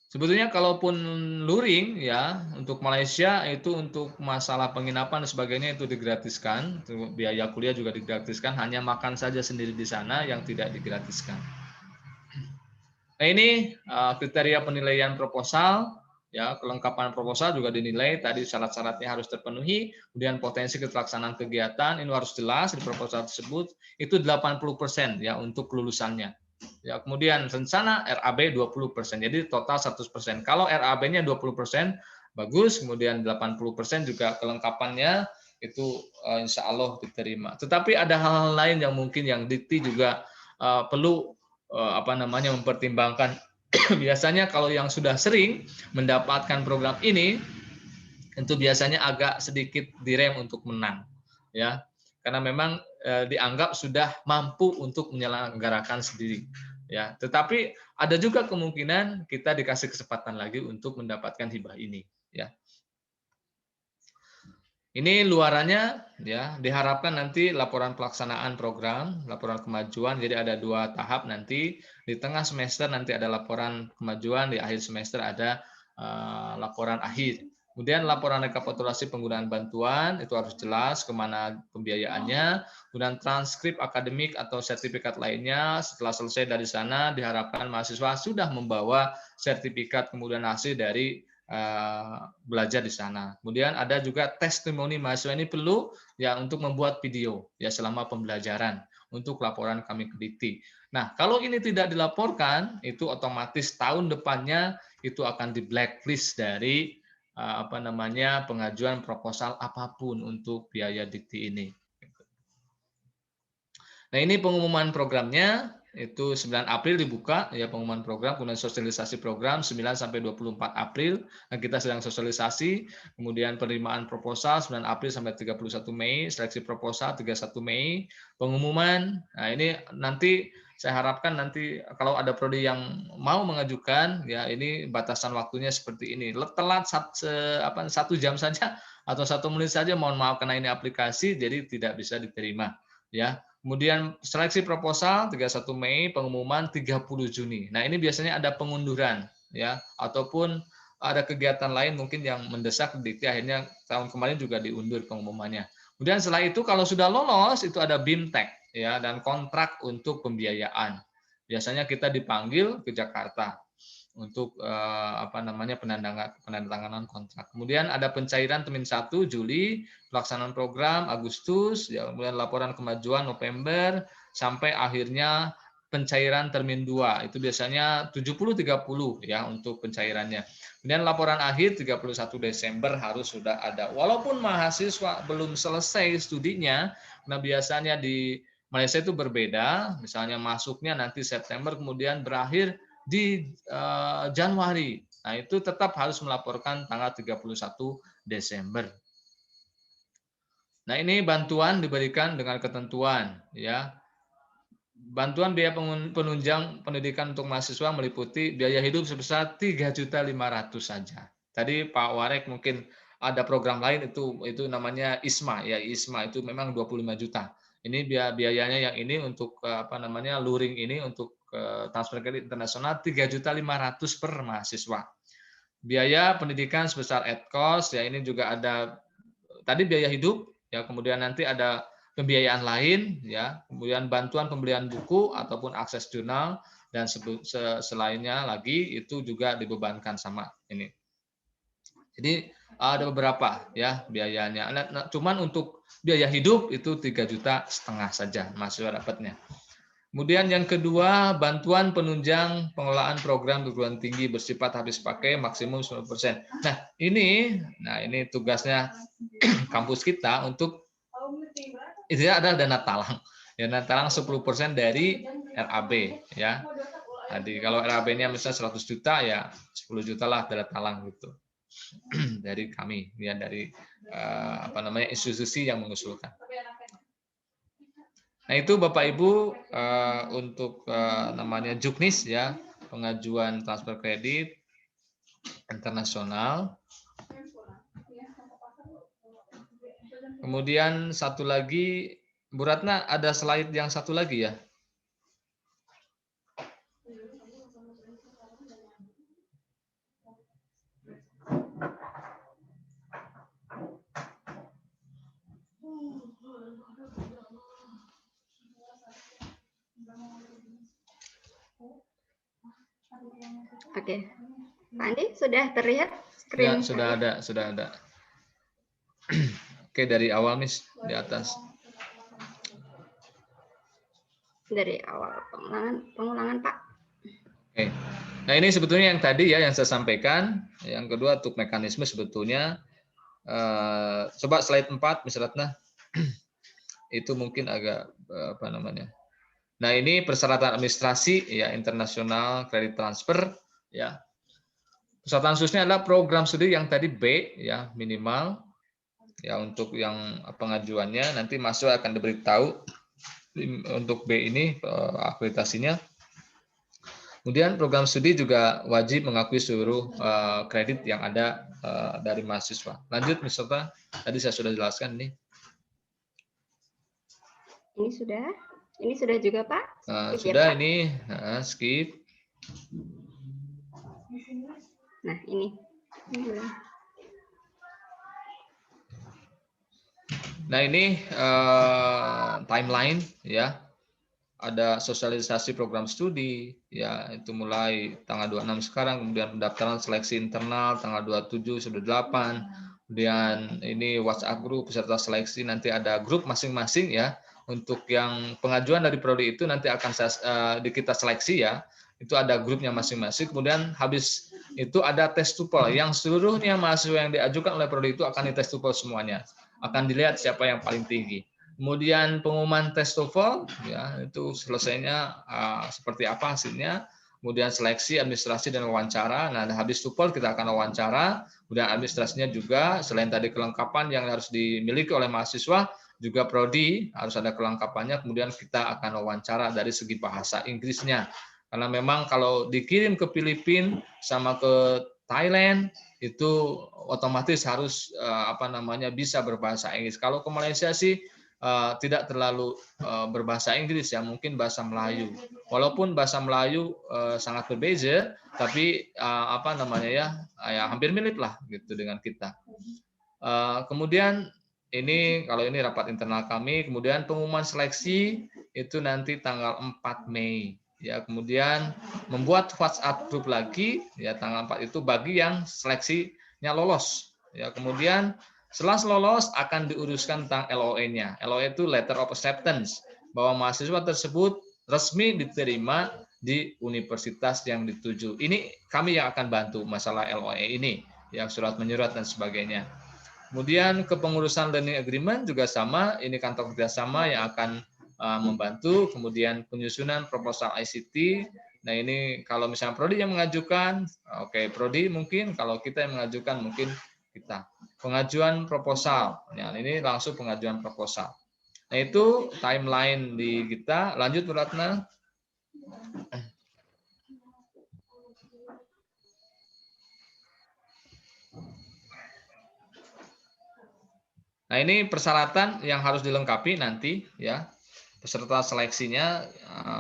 Sebetulnya kalaupun luring ya untuk Malaysia itu untuk masalah penginapan dan sebagainya itu digratiskan, biaya kuliah juga digratiskan, hanya makan saja sendiri di sana yang tidak digratiskan. Nah ini kriteria penilaian proposal Ya, kelengkapan proposal juga dinilai tadi syarat-syaratnya harus terpenuhi, kemudian potensi keterlaksanaan kegiatan ini harus jelas di proposal tersebut, itu 80% ya untuk kelulusannya. Ya, kemudian rencana RAB 20%. Jadi total 100%. Kalau RAB-nya 20%, bagus, kemudian 80% juga kelengkapannya itu insya Allah diterima. Tetapi ada hal-hal lain yang mungkin yang Dikti juga perlu mempertimbangkan. Biasanya kalau yang sudah sering mendapatkan program ini, itu biasanya agak sedikit direm untuk menang, ya, karena memang dianggap sudah mampu untuk menyelenggarakan sendiri, ya. Tetapi ada juga kemungkinan kita dikasih kesempatan lagi untuk mendapatkan hibah ini, ya. Ini luarannya, ya. Diharapkan nanti laporan pelaksanaan program, laporan kemajuan. Jadi ada 2 tahap nanti. Di tengah semester nanti ada laporan kemajuan, di akhir semester ada laporan akhir. Kemudian laporan rekapitulasi penggunaan bantuan itu harus jelas kemana pembiayaannya. Kemudian transkrip akademik atau sertifikat lainnya. Setelah selesai dari sana, diharapkan mahasiswa sudah membawa sertifikat kemudian hasil dari belajar di sana. Kemudian ada juga testimoni mahasiswa, ini perlu ya untuk membuat video ya selama pembelajaran untuk laporan kami ke Dikti. Nah, kalau ini tidak dilaporkan, itu otomatis tahun depannya itu akan di blacklist dari pengajuan proposal apapun untuk biaya Dikti ini. Nah, ini pengumuman programnya. Itu 9 April dibuka ya pengumuman program, kemudian sosialisasi program 9 sampai 24 April. Nah, kita sedang sosialisasi, kemudian penerimaan proposal 9 April sampai 31 Mei, seleksi proposal 31 Mei, pengumuman. Nah, ini nanti saya harapkan nanti kalau ada prodi yang mau mengajukan ya ini batasan waktunya seperti ini. Telat 1 jam saja atau 1 menit saja, mohon maaf karena ini aplikasi jadi tidak bisa diterima ya. Kemudian seleksi proposal 31 Mei, pengumuman 30 Juni. Nah, ini biasanya ada pengunduran ya ataupun ada kegiatan lain mungkin yang mendesak Dikti, akhirnya tahun kemarin juga diundur pengumumannya. Kemudian setelah itu kalau sudah lolos itu ada BIMTEK ya dan kontrak untuk pembiayaan. Biasanya kita dipanggil ke Jakarta untuk penandatanganan kontrak. Kemudian ada pencairan Termin 1 Juli, pelaksanaan program Agustus, ya, kemudian laporan kemajuan November sampai akhirnya pencairan Termin 2. Itu biasanya 70-30 ya untuk pencairannya. Kemudian laporan akhir 31 Desember harus sudah ada. Walaupun mahasiswa belum selesai studinya, nah biasanya di Malaysia itu berbeda, misalnya masuknya nanti September kemudian berakhir di Januari. Nah, itu tetap harus melaporkan tanggal 31 Desember. Nah, ini bantuan diberikan dengan ketentuan ya. Bantuan biaya penunjang pendidikan untuk mahasiswa meliputi biaya hidup sebesar 3.500.000 saja. Tadi Pak Warek mungkin ada program lain itu namanya ISMA ya, ISMA itu memang 25 juta. Ini biayanya yang ini untuk luring ini untuk transfer kredit internasional 3.500.000 per mahasiswa. Biaya pendidikan sebesar @cost ya, ini juga ada tadi biaya hidup ya, kemudian nanti ada pembiayaan lain ya, kemudian bantuan pembelian buku ataupun akses jurnal dan selainnya lagi itu juga dibebankan sama ini. Jadi ada beberapa ya biayanya. Nah, cuman untuk biaya hidup itu 3,5 juta saja mahasiswa dapatnya. Kemudian yang kedua, bantuan penunjang pengelolaan program perguruan tinggi bersifat habis pakai maksimum 90%. Nah, ini tugasnya kampus kita untuk itu adalah dana talang. Dana talang 10% dari RAB ya. Jadi kalau RAB-nya misalnya 100 juta ya 10 juta lah dana talang gitu. Dari kami ya, dari institusi yang mengusulkan. Nah, itu Bapak Ibu untuk namanya Juknis ya, pengajuan transfer kredit internasional. Kemudian satu lagi, Bu Ratna ada slide yang satu lagi ya?
Oke, Pak Andi sudah terlihat?
Ya, sudah ada. Oke, dari awal Miss di atas.
Dari awal pengulangan Pak.
Oke. Nah, ini sebetulnya yang tadi ya yang saya sampaikan. Yang kedua untuk mekanisme sebetulnya coba slide 4 Miss Ratna. Itu mungkin agak apa namanya. Nah, ini persyaratan administrasi ya internasional kredit transfer ya. Persyaratan khususnya adalah program studi yang tadi B ya minimal ya untuk yang pengajuannya nanti mahasiswa akan diberitahu untuk B ini akreditasinya. Kemudian program studi juga wajib mengakui seluruh kredit yang ada dari mahasiswa. Lanjut Misalnya tadi saya sudah jelaskan nih.
Ini sudah juga Pak?
Sudah ya, Pak? Ini skip.
Nah ini.
Nah ini timeline ya. Ada sosialisasi program studi ya itu mulai tanggal 26 sekarang, kemudian pendaftaran seleksi internal tanggal 27 sudah 8. Kemudian ini WhatsApp grup peserta seleksi, nanti ada grup masing-masing ya. Untuk yang pengajuan dari prodi itu nanti akan kita seleksi ya. Itu ada grupnya masing-masing. Kemudian habis itu ada tes TOEFL yang seluruhnya mahasiswa yang diajukan oleh prodi itu akan dites TOEFL semuanya. Akan dilihat siapa yang paling tinggi. Kemudian pengumuman tes TOEFL ya itu selesainya seperti apa hasilnya. Kemudian seleksi, administrasi dan wawancara. Nah, habis TOEFL kita akan wawancara. Kemudian administrasinya juga selain tadi kelengkapan yang harus dimiliki oleh mahasiswa, juga prodi harus ada kelengkapannya. Kemudian kita akan wawancara dari segi bahasa Inggrisnya. Karena memang kalau dikirim ke Filipina sama ke Thailand itu otomatis harus bisa berbahasa Inggris. Kalau ke Malaysia sih tidak terlalu berbahasa Inggris ya, mungkin bahasa Melayu. Walaupun bahasa Melayu sangat berbeda, tapi hampir mirip lah gitu dengan kita. Kemudian ini kalau ini rapat internal kami, kemudian pengumuman seleksi itu nanti tanggal 4 Mei. Ya, kemudian membuat WhatsApp group lagi ya tanggal 4 itu bagi yang seleksinya lolos. Ya, kemudian setelah lolos akan diuruskan tentang LOE-nya. LOE itu letter of acceptance, bahwa mahasiswa tersebut resmi diterima di universitas yang dituju. Ini kami yang akan bantu masalah LOE ini, yang surat menyurat dan sebagainya. Kemudian kepengurusan learning agreement juga sama, ini kantor kerjasama yang akan membantu. Kemudian penyusunan proposal ICT. Nah ini kalau misalnya prodi yang mengajukan, oke, prodi mungkin, kalau kita yang mengajukan mungkin kita. Pengajuan proposal, ya, ini langsung pengajuan proposal. Nah itu timeline di kita. Lanjut Bu Ratna. Nah ini persyaratan yang harus dilengkapi nanti ya. Peserta seleksinya,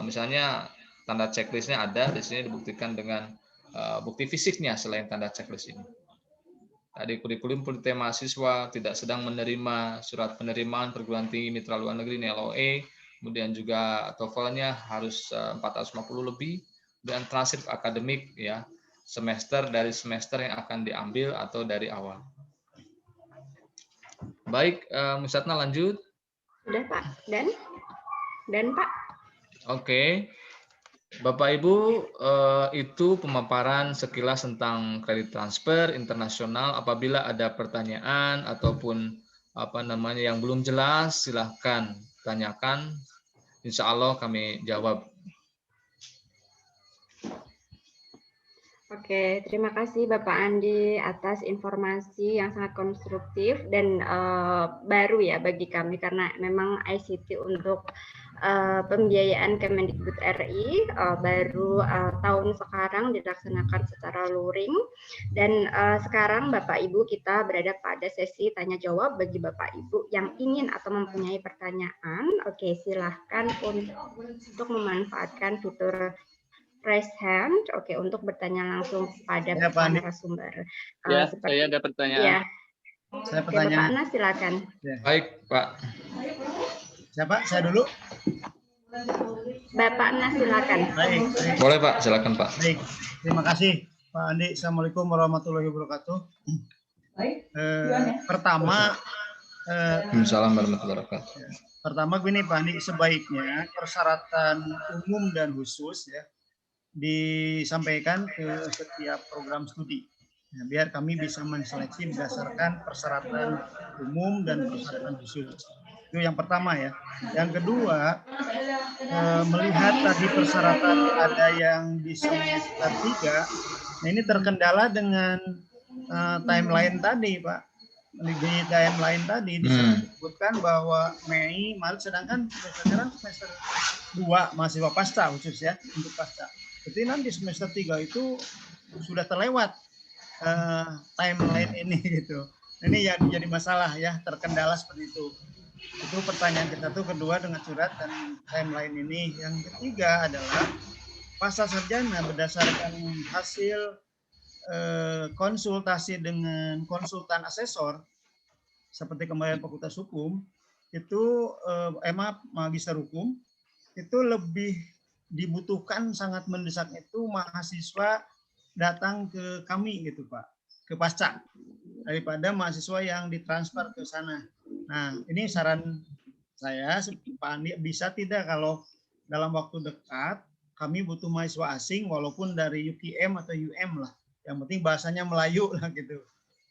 misalnya tanda checklistnya ada di sini dibuktikan dengan bukti fisiknya selain tanda checklist ini. Tadi kurikulum politik mahasiswa tidak sedang menerima surat penerimaan perguruan tinggi mitra luar negeri LOE, kemudian juga TOEFL-nya harus 450 lebih, dan transkrip akademik ya semester dari semester yang akan diambil atau dari awal. Baik, Musatna lanjut.
Sudah Pak, dan Pak.
Oke, Bapak Ibu, itu pemaparan sekilas tentang kredit transfer internasional. Apabila ada pertanyaan ataupun yang belum jelas, silahkan tanyakan. Insya Allah kami jawab.
Oke, terima kasih Bapak Andi atas informasi yang sangat konstruktif dan baru ya bagi kami, karena memang ICT untuk pembiayaan Kemendikbud RI baru tahun sekarang dilaksanakan secara luring, dan sekarang Bapak Ibu kita berada pada sesi tanya jawab bagi Bapak Ibu yang ingin atau mempunyai pertanyaan. Oke, silahkan untuk memanfaatkan fitur raise hand, oke, untuk bertanya langsung pada Bapak narasumber.
Ya, saya ada pertanyaan.
Ya.
Saya
Oke, Bapak Anas silakan.
Ya. Baik, Pak.
Siapa? Saya dulu.
Bapak Anas silakan.
Baik.
Boleh Pak, silakan Pak.
Baik, terima kasih Pak Andi, Assalamualaikum warahmatullahi wabarakatuh. Pertama,
Waalaikumsalam warahmatullahi wabarakatuh.
Pertama gini Pak Andi, sebaiknya persyaratan umum dan khusus ya disampaikan ke setiap program studi. Nah, biar kami bisa menseleksi berdasarkan persyaratan umum dan persyaratan khusus. Itu yang pertama ya. Yang kedua, melihat tadi persyaratan ada yang di semester 3, nah ini terkendala dengan timeline tadi Pak. Di timeline tadi disebutkan bahwa Mei, Maret, sedangkan sekarang semester 2 mahasiswa pasca khusus ya, untuk pasca. Berarti nanti semester 3 itu sudah terlewat timeline ini gitu. Ini yang jadi masalah ya, terkendala seperti itu. Itu pertanyaan kita tuh kedua dengan surat dan timeline ini. Yang ketiga adalah pasca sarjana berdasarkan hasil konsultasi dengan konsultan asesor seperti kemarin Fakultas Hukum itu magister hukum itu lebih dibutuhkan, sangat mendesak itu mahasiswa datang ke kami gitu Pak, ke pasca, daripada mahasiswa yang ditransfer ke sana. Nah ini saran saya Pak Andi, bisa tidak kalau dalam waktu dekat kami butuh mahasiswa asing walaupun dari UKM atau UM lah, yang penting bahasanya Melayu lah gitu.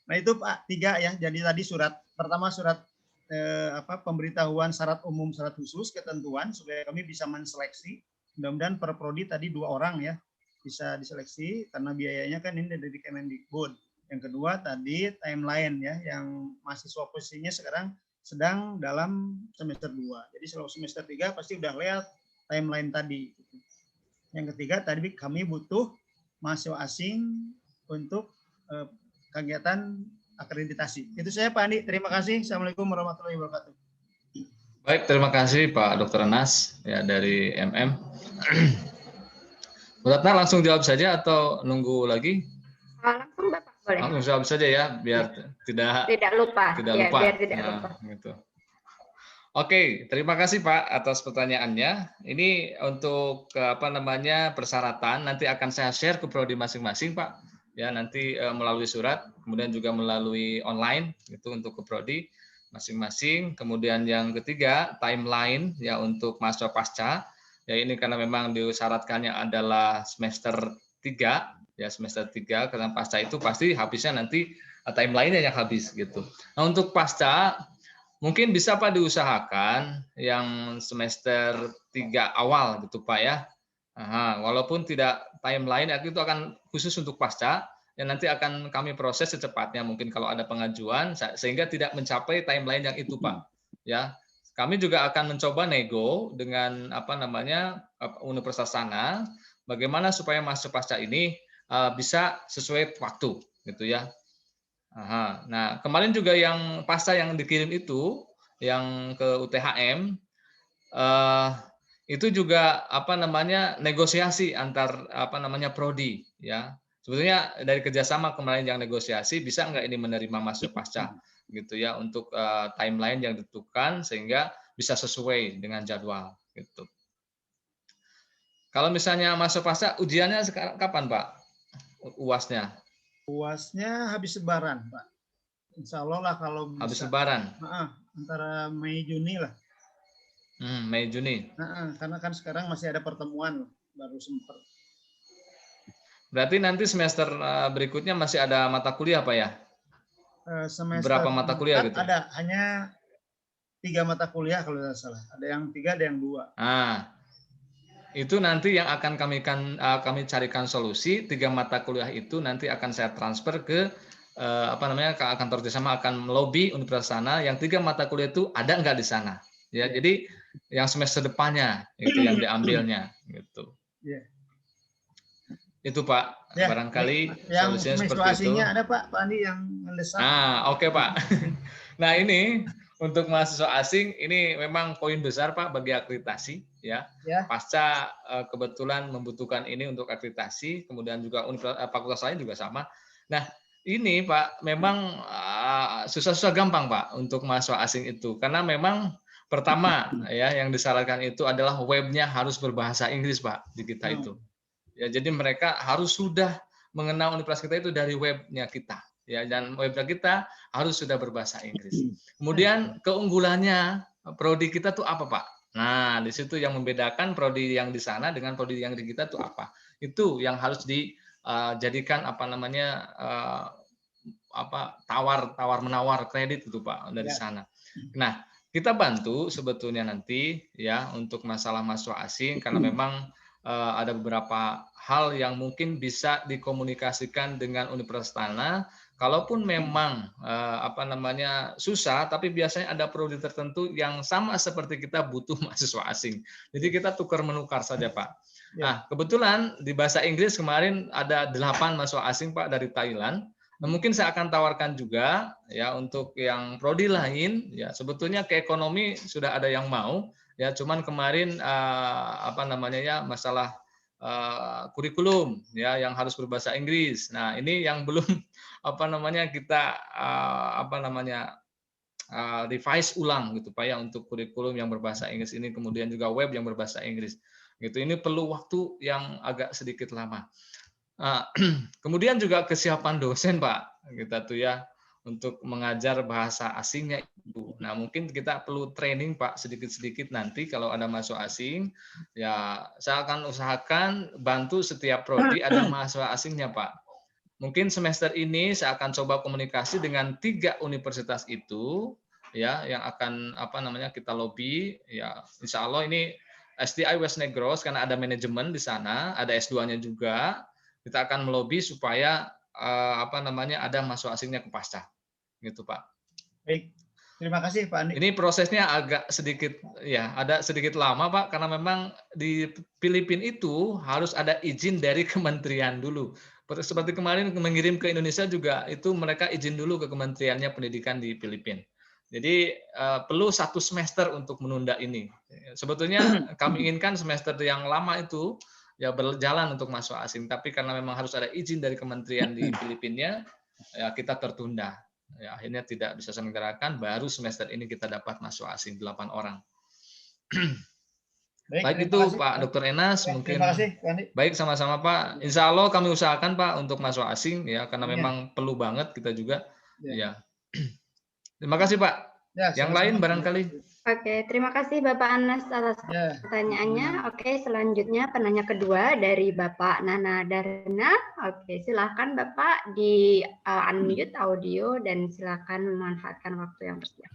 Nah itu Pak, 3 ya. Jadi tadi surat pertama surat pemberitahuan syarat umum, syarat khusus, ketentuan supaya kami bisa menseleksi. Mudah-mudahan per prodi tadi 2 orang ya bisa diseleksi karena biayanya kan ini dari Kemendikbud. Yang kedua tadi timeline ya, yang mahasiswa posisinya sekarang sedang dalam semester 2. Jadi kalau semester 3 pasti udah lihat timeline tadi. Yang ketiga tadi kami butuh mahasiswa asing untuk kegiatan akreditasi. Itu saya Pak Andi. Terima kasih. Assalamualaikum warahmatullahi wabarakatuh.
Baik, terima kasih Pak Dr. Anas ya dari MM. Bu Ratna langsung jawab saja atau nunggu lagi?
Langsung Bapak boleh.
Langsung jawab saja ya, biar tidak
lupa.
Tidak lupa.
Biar tidak lupa.
Gitu. Oke, terima kasih Pak atas pertanyaannya. Ini untuk persyaratan nanti akan saya share ke prodi masing-masing Pak. Ya nanti melalui surat, kemudian juga melalui online itu untuk ke prodi masing-masing. Kemudian yang ketiga timeline ya untuk mahasiswa pasca. Ya ini karena memang disyaratkannya adalah semester 3 ya, semester 3 karena pasca itu pasti habisnya nanti timeline-nya yang habis gitu. Nah, untuk pasca mungkin bisa Pak diusahakan yang semester 3 awal gitu Pak ya. Walaupun tidak timeline, itu akan khusus untuk pasca yang nanti akan kami proses secepatnya mungkin kalau ada pengajuan sehingga tidak mencapai timeline yang itu Pak. Ya, kami juga akan mencoba nego dengan universitas sana bagaimana supaya mahasiswa pasca ini bisa sesuai waktu gitu ya. Nah kemarin juga yang pasca yang dikirim itu yang ke UTHM itu juga negosiasi antar prodi ya. Sebetulnya dari kerjasama kemarin yang negosiasi bisa nggak ini menerima mahasiswa pasca gitu ya untuk timeline yang ditentukan sehingga bisa sesuai dengan jadwal gitu. Kalau misalnya mahasiswa pasca ujiannya sekarang kapan Pak? UASnya?
UASnya habis Lebaran Pak. Insya Allah lah kalau bisa.
Habis Lebaran?
Antara Mei Juni lah.
Mei Juni.
Karena kan sekarang masih ada pertemuan baru sempat.
Berarti nanti semester berikutnya masih ada mata kuliah Pak ya?
Semester
berapa mata kuliah gitu?
Ada, hanya 3 mata kuliah kalau tidak salah. Ada yang 3, ada yang 2.
Itu nanti yang akan kami carikan solusi. 3 mata kuliah itu nanti akan saya transfer ke ke kantor kerjasama, akan melobi universitas sana. Yang 3 mata kuliah itu ada nggak di sana? Ya, jadi yang semester depannya itu yang diambilnya gitu. Itu Pak, barangkali
yang
solusinya seperti itu.
Asingnya ada Pak Andi yang mendesak.
Oke Pak. Nah ini untuk mahasiswa asing ini memang poin besar Pak bagi akreditasi ya. Pasca kebetulan membutuhkan ini untuk akreditasi, kemudian juga fakultas lain juga sama. Nah ini Pak memang susah-susah gampang Pak untuk mahasiswa asing itu karena memang pertama ya yang disyaratkan itu adalah webnya harus berbahasa Inggris Pak di kita itu. Ya jadi mereka harus sudah mengenal universitas kita itu dari webnya kita, ya, dan webnya kita harus sudah berbahasa Inggris. Kemudian keunggulannya prodi kita tuh apa, Pak? Nah, di situ yang membedakan prodi yang di sana dengan prodi yang di kita tuh apa? Itu yang harus dijadikan tawar menawar kredit itu, Pak, dari sana. Nah, kita bantu sebetulnya nanti ya untuk masalah mahasiswa asing karena memang ada beberapa hal yang mungkin bisa dikomunikasikan dengan Universitas Tanah. Kalaupun memang susah, tapi biasanya ada prodi tertentu yang sama seperti kita butuh mahasiswa asing. Jadi kita tukar menukar saja, Pak. Nah, kebetulan di bahasa Inggris kemarin ada 8 mahasiswa asing, Pak, dari Thailand. Nah, mungkin saya akan tawarkan juga ya untuk yang prodi lain ya sebetulnya ke ekonomi sudah ada yang mau ya cuman kemarin masalah kurikulum ya yang harus berbahasa Inggris. Nah, ini yang belum kita revise ulang gitu Pak ya untuk kurikulum yang berbahasa Inggris ini kemudian juga web yang berbahasa Inggris. Gitu. Ini perlu waktu yang agak sedikit lama. Kemudian juga kesiapan dosen Pak, kita tuh ya untuk mengajar bahasa asingnya itu. Nah mungkin kita perlu training Pak sedikit-sedikit nanti kalau ada mahasiswa asing, ya saya akan usahakan bantu setiap prodi ada mahasiswa asingnya Pak. Mungkin semester ini saya akan coba komunikasi dengan 3 universitas itu, ya yang akan kita lobby, ya Insya Allah ini SDI West Negros karena ada manajemen di sana, ada S2-nya juga. Kita akan melobi supaya ada mahasiswa asingnya ke Pasca, gitu Pak.
Baik, terima kasih Pak Andi.
Ini prosesnya agak sedikit ada sedikit lama Pak, karena memang di Filipina itu harus ada izin dari kementerian dulu. Seperti kemarin mengirim ke Indonesia juga itu mereka izin dulu ke Kementeriannya Pendidikan di Filipina. Jadi perlu 1 semester untuk menunda ini. Sebetulnya kami inginkan semester yang lama itu ya berjalan untuk mahasiswa asing, tapi karena memang harus ada izin dari kementerian di Filipina, ya kita tertunda. Ya, akhirnya tidak bisa selenggarakan, baru semester ini kita dapat mahasiswa asing 8 orang. Baik itu kasih, Pak Dr. Enas, mungkin.
Terima kasih, Pak Andi.
Baik sama-sama Pak. Insya Allah kami usahakan Pak untuk mahasiswa asing ya, karena memang perlu banget kita juga. Ya. Terima kasih Pak.
Ya,
yang lain barangkali.
Oke, terima kasih Bapak Anas atas pertanyaannya. Oke, selanjutnya penanya kedua dari Bapak Nana Darna. Oke, silakan Bapak di unmute audio dan silakan memanfaatkan waktu yang tersedia.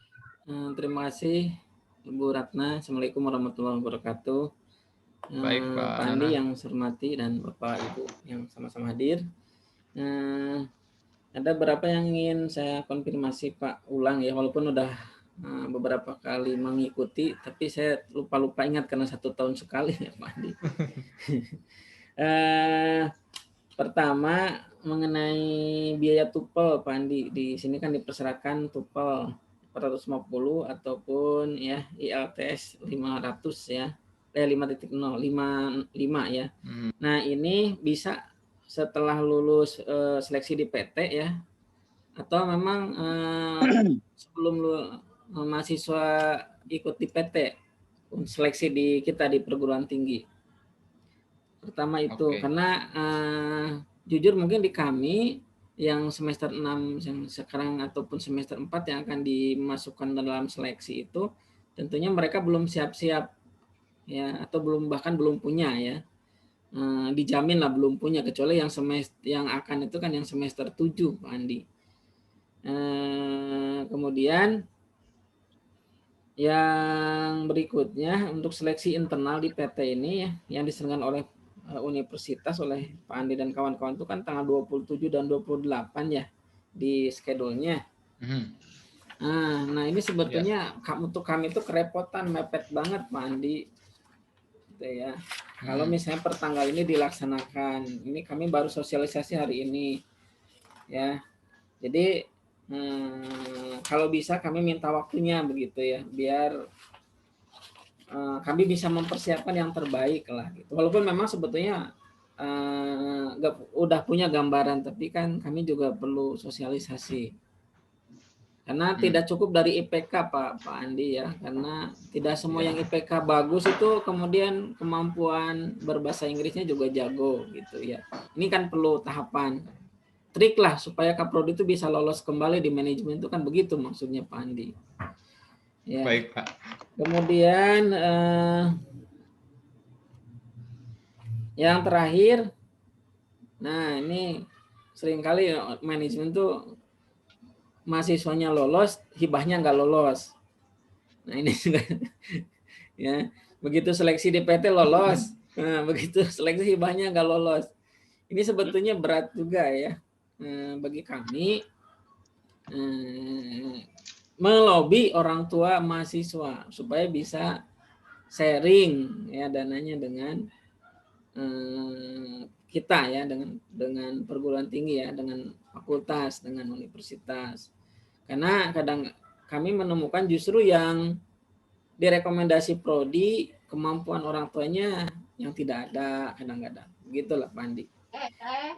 Terima kasih Ibu Ratna. Assalamualaikum warahmatullahi wabarakatuh.
Baik Pak
Andi yang saya hormati dan Bapak Ibu yang sama-sama hadir. Ada beberapa yang ingin saya konfirmasi Pak ulang ya, walaupun udah beberapa kali mengikuti, tapi saya lupa ingat karena 1 tahun sekali ya Pak Andi. Pertama mengenai biaya TOEFL Pak Andi, di sini kan dipersyaratkan TOEFL 450 ataupun ya IELTS 500 ya, 5.0 55 ya. Nah ini bisa setelah lulus seleksi di PT ya, atau memang sebelum mahasiswa ikut di PT seleksi di kita di perguruan tinggi. Pertama itu karena jujur mungkin di kami yang semester 6 yang sekarang ataupun semester 4 yang akan dimasukkan dalam seleksi itu tentunya mereka belum siap-siap ya, atau bahkan belum punya ya. Dijamin lah belum punya, kecuali yang semester yang akan itu kan yang semester 7 Pak Andi. Kemudian yang berikutnya untuk seleksi internal di PT ini ya, yang diselenggarakan oleh universitas oleh Pak Andi dan kawan-kawan itu kan tanggal 27 dan 28 ya di schedule-nya. Nah ini sebetulnya untuk kami itu kerepotan, mepet banget Pak Andi. Gitu ya. Kalau misalnya per tanggal ini dilaksanakan, ini kami baru sosialisasi hari ini ya. Jadi kalau bisa kami minta waktunya begitu ya, biar kami bisa mempersiapkan yang terbaik lah gitu. Walaupun memang sebetulnya udah punya gambaran, tapi kan kami juga perlu sosialisasi. Karena tidak cukup dari IPK Pak Andi ya, karena tidak semua yang IPK bagus itu kemudian kemampuan berbahasa Inggrisnya juga jago gitu ya. Ini kan perlu tahapan, trik lah supaya Kaprodi itu bisa lolos kembali di manajemen itu kan begitu maksudnya Pak Andi. Ya.
Baik Pak.
Kemudian yang terakhir, nah ini seringkali manajemen tuh mahasiswanya lolos, hibahnya nggak lolos. Nah ini juga ya, begitu seleksi di PT lolos, nah, begitu seleksi hibahnya nggak lolos. Ini sebetulnya berat juga ya bagi kami melobi orang tua mahasiswa supaya bisa sharing ya dananya dengan kita ya, dengan perguruan tinggi ya, dengan fakultas, dengan universitas. Karena kadang kami menemukan justru yang direkomendasi prodi kemampuan orang tuanya yang tidak ada kadang-kadang. Begitulah Pak Andi.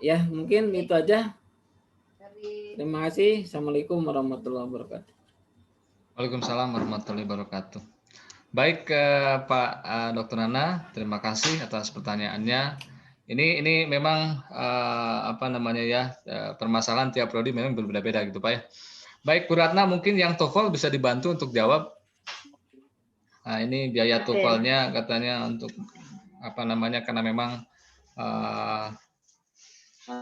Ya, mungkin itu aja. Terima kasih. Assalamualaikum warahmatullahi wabarakatuh.
Waalaikumsalam warahmatullahi wabarakatuh. Baik Pak Dr. Nana, terima kasih atas pertanyaannya. Ini memang apa namanya ya, permasalahan tiap prodi memang berbeda-beda gitu Pak ya. Baik Bu Ratna, mungkin yang TOEFL bisa dibantu untuk jawab. Nah, ini biaya TOEFL-nya katanya untuk apa namanya, karena memang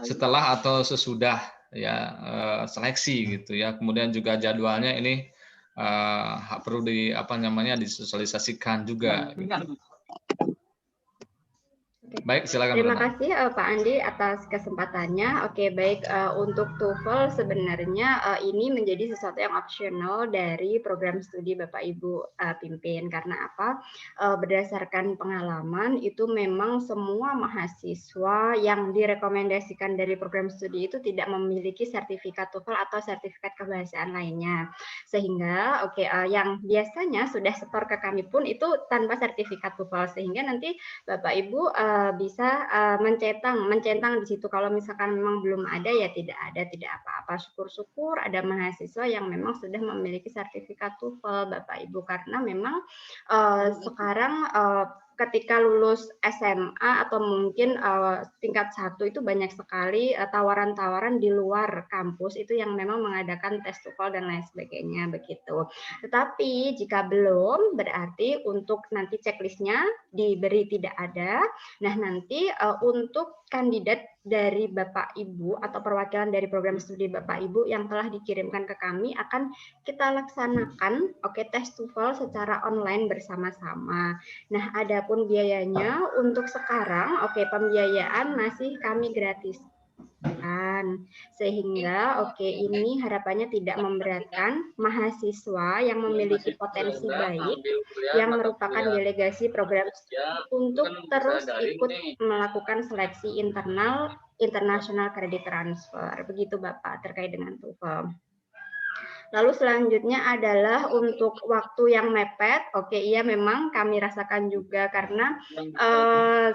setelah atau sesudah ya seleksi gitu ya. Kemudian juga jadwalnya ini perlu disosialisasikan juga. Gitu. Baik, silakan.
Terima kasih Pak Andi atas kesempatannya. Oke, baik, untuk TOEFL sebenarnya ini menjadi sesuatu yang opsional dari program studi Bapak Ibu pimpin. Karena apa? Berdasarkan pengalaman itu memang semua mahasiswa yang direkomendasikan dari program studi itu tidak memiliki sertifikat TOEFL atau sertifikat kebahasaan lainnya. Sehingga yang biasanya sudah setor ke kami pun itu tanpa sertifikat TOEFL, sehingga nanti Bapak Ibu bisa mencentang di situ. Kalau misalkan memang belum ada ya tidak apa-apa. Syukur-syukur ada mahasiswa yang memang sudah memiliki sertifikat TOEFL Bapak Ibu, karena memang sekarang ketika lulus SMA atau mungkin tingkat 1 itu banyak sekali tawaran-tawaran di luar kampus itu yang memang mengadakan tes TOEFL dan lain sebagainya begitu. Tetapi jika belum, berarti untuk nanti checklistnya diberi tidak ada. Nah, nanti untuk kandidat dari Bapak Ibu atau perwakilan dari program studi Bapak Ibu yang telah dikirimkan ke kami akan kita laksanakan tes TOEFL secara online bersama-sama. Nah, adapun biayanya untuk sekarang pembiayaan masih kami gratis. Sehingga ini harapannya tidak memberatkan mahasiswa yang memiliki potensi baik yang merupakan delegasi program untuk terus ikut melakukan seleksi international credit transfer. Begitu Bapak terkait dengan TOEFL. Lalu selanjutnya adalah untuk waktu yang mepet. Iya memang kami rasakan juga karena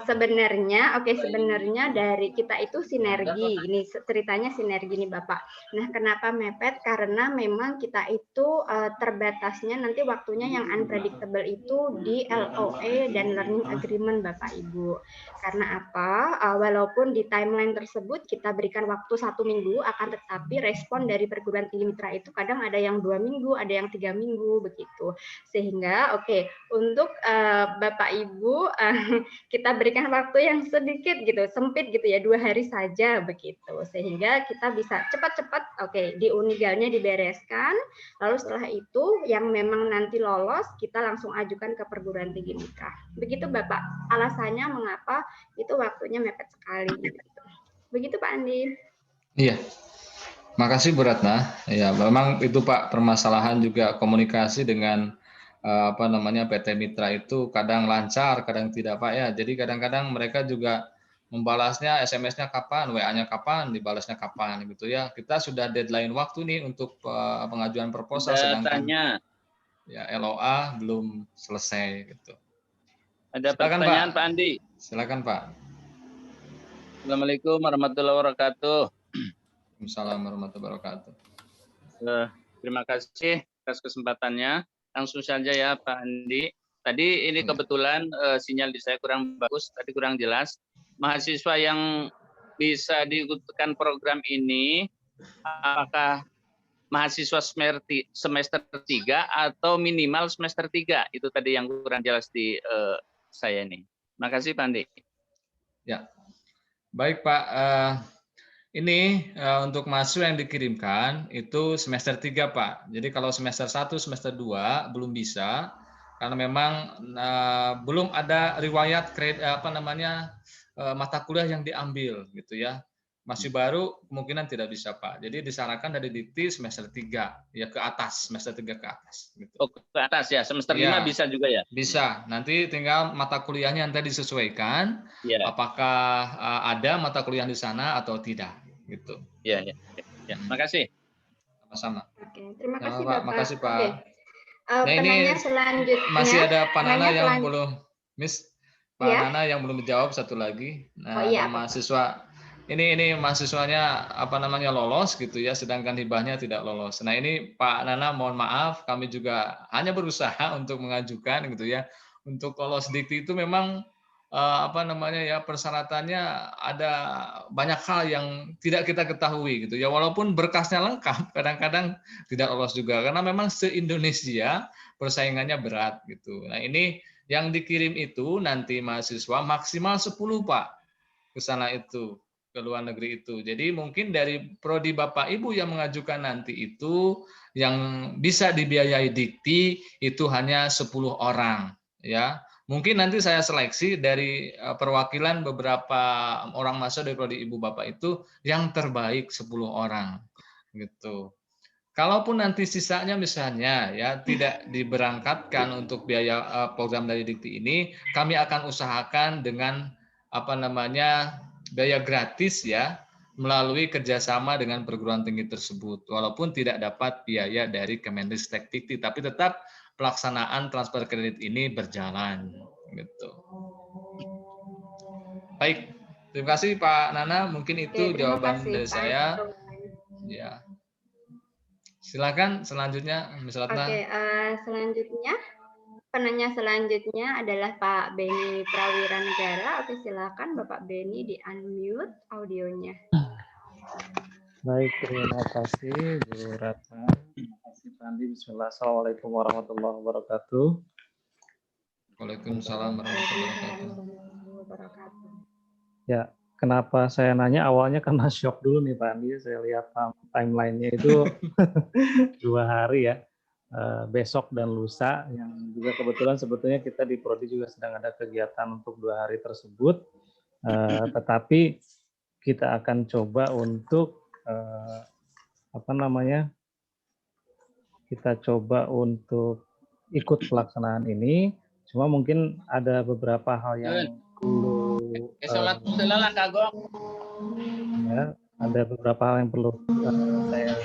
sebenarnya dari kita itu sinergi. Ini ceritanya sinergi nih Bapak. Nah, kenapa mepet? Karena memang kita itu terbatasnya nanti waktunya yang unpredictable itu di LOA dan learning agreement Bapak Ibu. Karena apa? Walaupun di timeline tersebut kita berikan waktu 1 minggu, akan tetapi respon dari perguruan tinggi mitra itu kadang ada yang 2 minggu, ada yang 3 minggu begitu. Sehingga untuk Bapak Ibu kita berikan waktu yang sedikit gitu, sempit gitu ya, 2 hari saja begitu. Sehingga kita bisa cepat-cepat di Unigalnya dibereskan. Lalu setelah itu yang memang nanti lolos kita langsung ajukan ke perguruan tinggi mitra. Begitu Bapak. Alasannya mengapa itu waktunya mepet sekali gitu. Begitu Pak Andi.
Iya. Makasih Bu Ratna. Ya, memang itu Pak, permasalahan juga komunikasi dengan PT Mitra itu kadang lancar, kadang tidak Pak ya. Jadi kadang-kadang mereka juga membalasnya SMS-nya kapan, WA-nya kapan, dibalasnya kapan gitu ya. Kita sudah deadline waktu nih untuk pengajuan proposal, sedangkan ya LOA belum selesai gitu.
Ada
silakan,
pertanyaan
Pak.
Pak Andi.
Silakan Pak.
Assalamualaikum warahmatullahi wabarakatuh.
Waalaikumsalam warahmatullahi wabarakatuh.
Terima kasih atas kesempatannya. Langsung saja ya Pak Andi. Tadi ini kebetulan sinyal di saya kurang bagus, tadi kurang jelas. Mahasiswa yang bisa diikutkan program ini, apakah mahasiswa semester 3 atau minimal semester 3? Itu tadi yang kurang jelas di saya ini. Terima kasih Pak Andi.
Ya, baik Pak. Ini untuk mahasiswa yang dikirimkan itu semester 3 Pak. Jadi kalau semester 1, semester 2 belum bisa karena memang belum ada riwayat mata kuliah yang diambil gitu ya. Masih baru kemungkinan tidak bisa Pak. Jadi disarankan dari Dikti semester 3 ya ke atas, semester 3 ke atas gitu.
Oh, ke atas ya, semester 5 bisa juga ya?
Bisa. Nanti tinggal mata kuliahnya nanti disesuaikan apakah ada mata kuliah di sana atau tidak gitu.
Ya. Makasih.
Sama-sama.
Oke, terima kasih
Pak.
Bapak.
Makasih Pak.
Oke.
Nah ini
selanjutnya
masih ada Pak Nana yang belum, Miss. Pak Nana yang belum dijawab satu lagi. Nah, mahasiswa ini mahasiswanya lolos gitu ya, sedangkan hibahnya tidak lolos. Nah ini Pak Nana mohon maaf, kami juga hanya berusaha untuk mengajukan gitu ya. Untuk lolos Dikti itu memang persyaratannya ada banyak hal yang tidak kita ketahui gitu ya, walaupun berkasnya lengkap kadang-kadang tidak lolos juga karena memang se-Indonesia persaingannya berat gitu. Nah ini yang dikirim itu nanti mahasiswa maksimal 10 Pak ke sana itu, ke luar negeri itu. Jadi mungkin dari prodi Bapak Ibu yang mengajukan nanti itu yang bisa dibiayai Dikti itu hanya 10 orang ya. Mungkin nanti saya seleksi dari perwakilan beberapa orang mahasiswa dari prodi Ibu Bapak itu yang terbaik 10 orang gitu. Kalaupun nanti sisanya misalnya ya tidak diberangkatkan untuk biaya program dari Dikti ini, kami akan usahakan dengan biaya gratis ya melalui kerjasama dengan perguruan tinggi tersebut. Walaupun tidak dapat biaya dari Kemendikbud Dikti, tapi tetap pelaksanaan transfer kredit ini berjalan gitu. Baik, terima kasih Pak Nana. Mungkin itu jawaban dari saya. Ya, silakan selanjutnya, Miss Ratna.
Oke, selanjutnya penanya selanjutnya adalah Pak Beni Prawiranegara. Oke, silakan Bapak Beni di unmute audionya.
Baik, terima kasih Bu Ratna. Terima kasih Pak Andi. Bismillah. Assalamualaikum warahmatullahi wabarakatuh.
Waalaikumsalam warahmatullahi wabarakatuh.
Ya, kenapa saya nanya awalnya karena shock dulu nih Pak Andi. Saya lihat timeline-nya itu 2 hari ya. Besok dan lusa yang juga kebetulan sebetulnya kita di Prodi juga sedang ada kegiatan untuk 2 hari tersebut. Tetapi kita akan coba untuk kita coba untuk ikut pelaksanaan ini. Cuma mungkin ada beberapa hal yang perlu ada beberapa hal yang perlu saya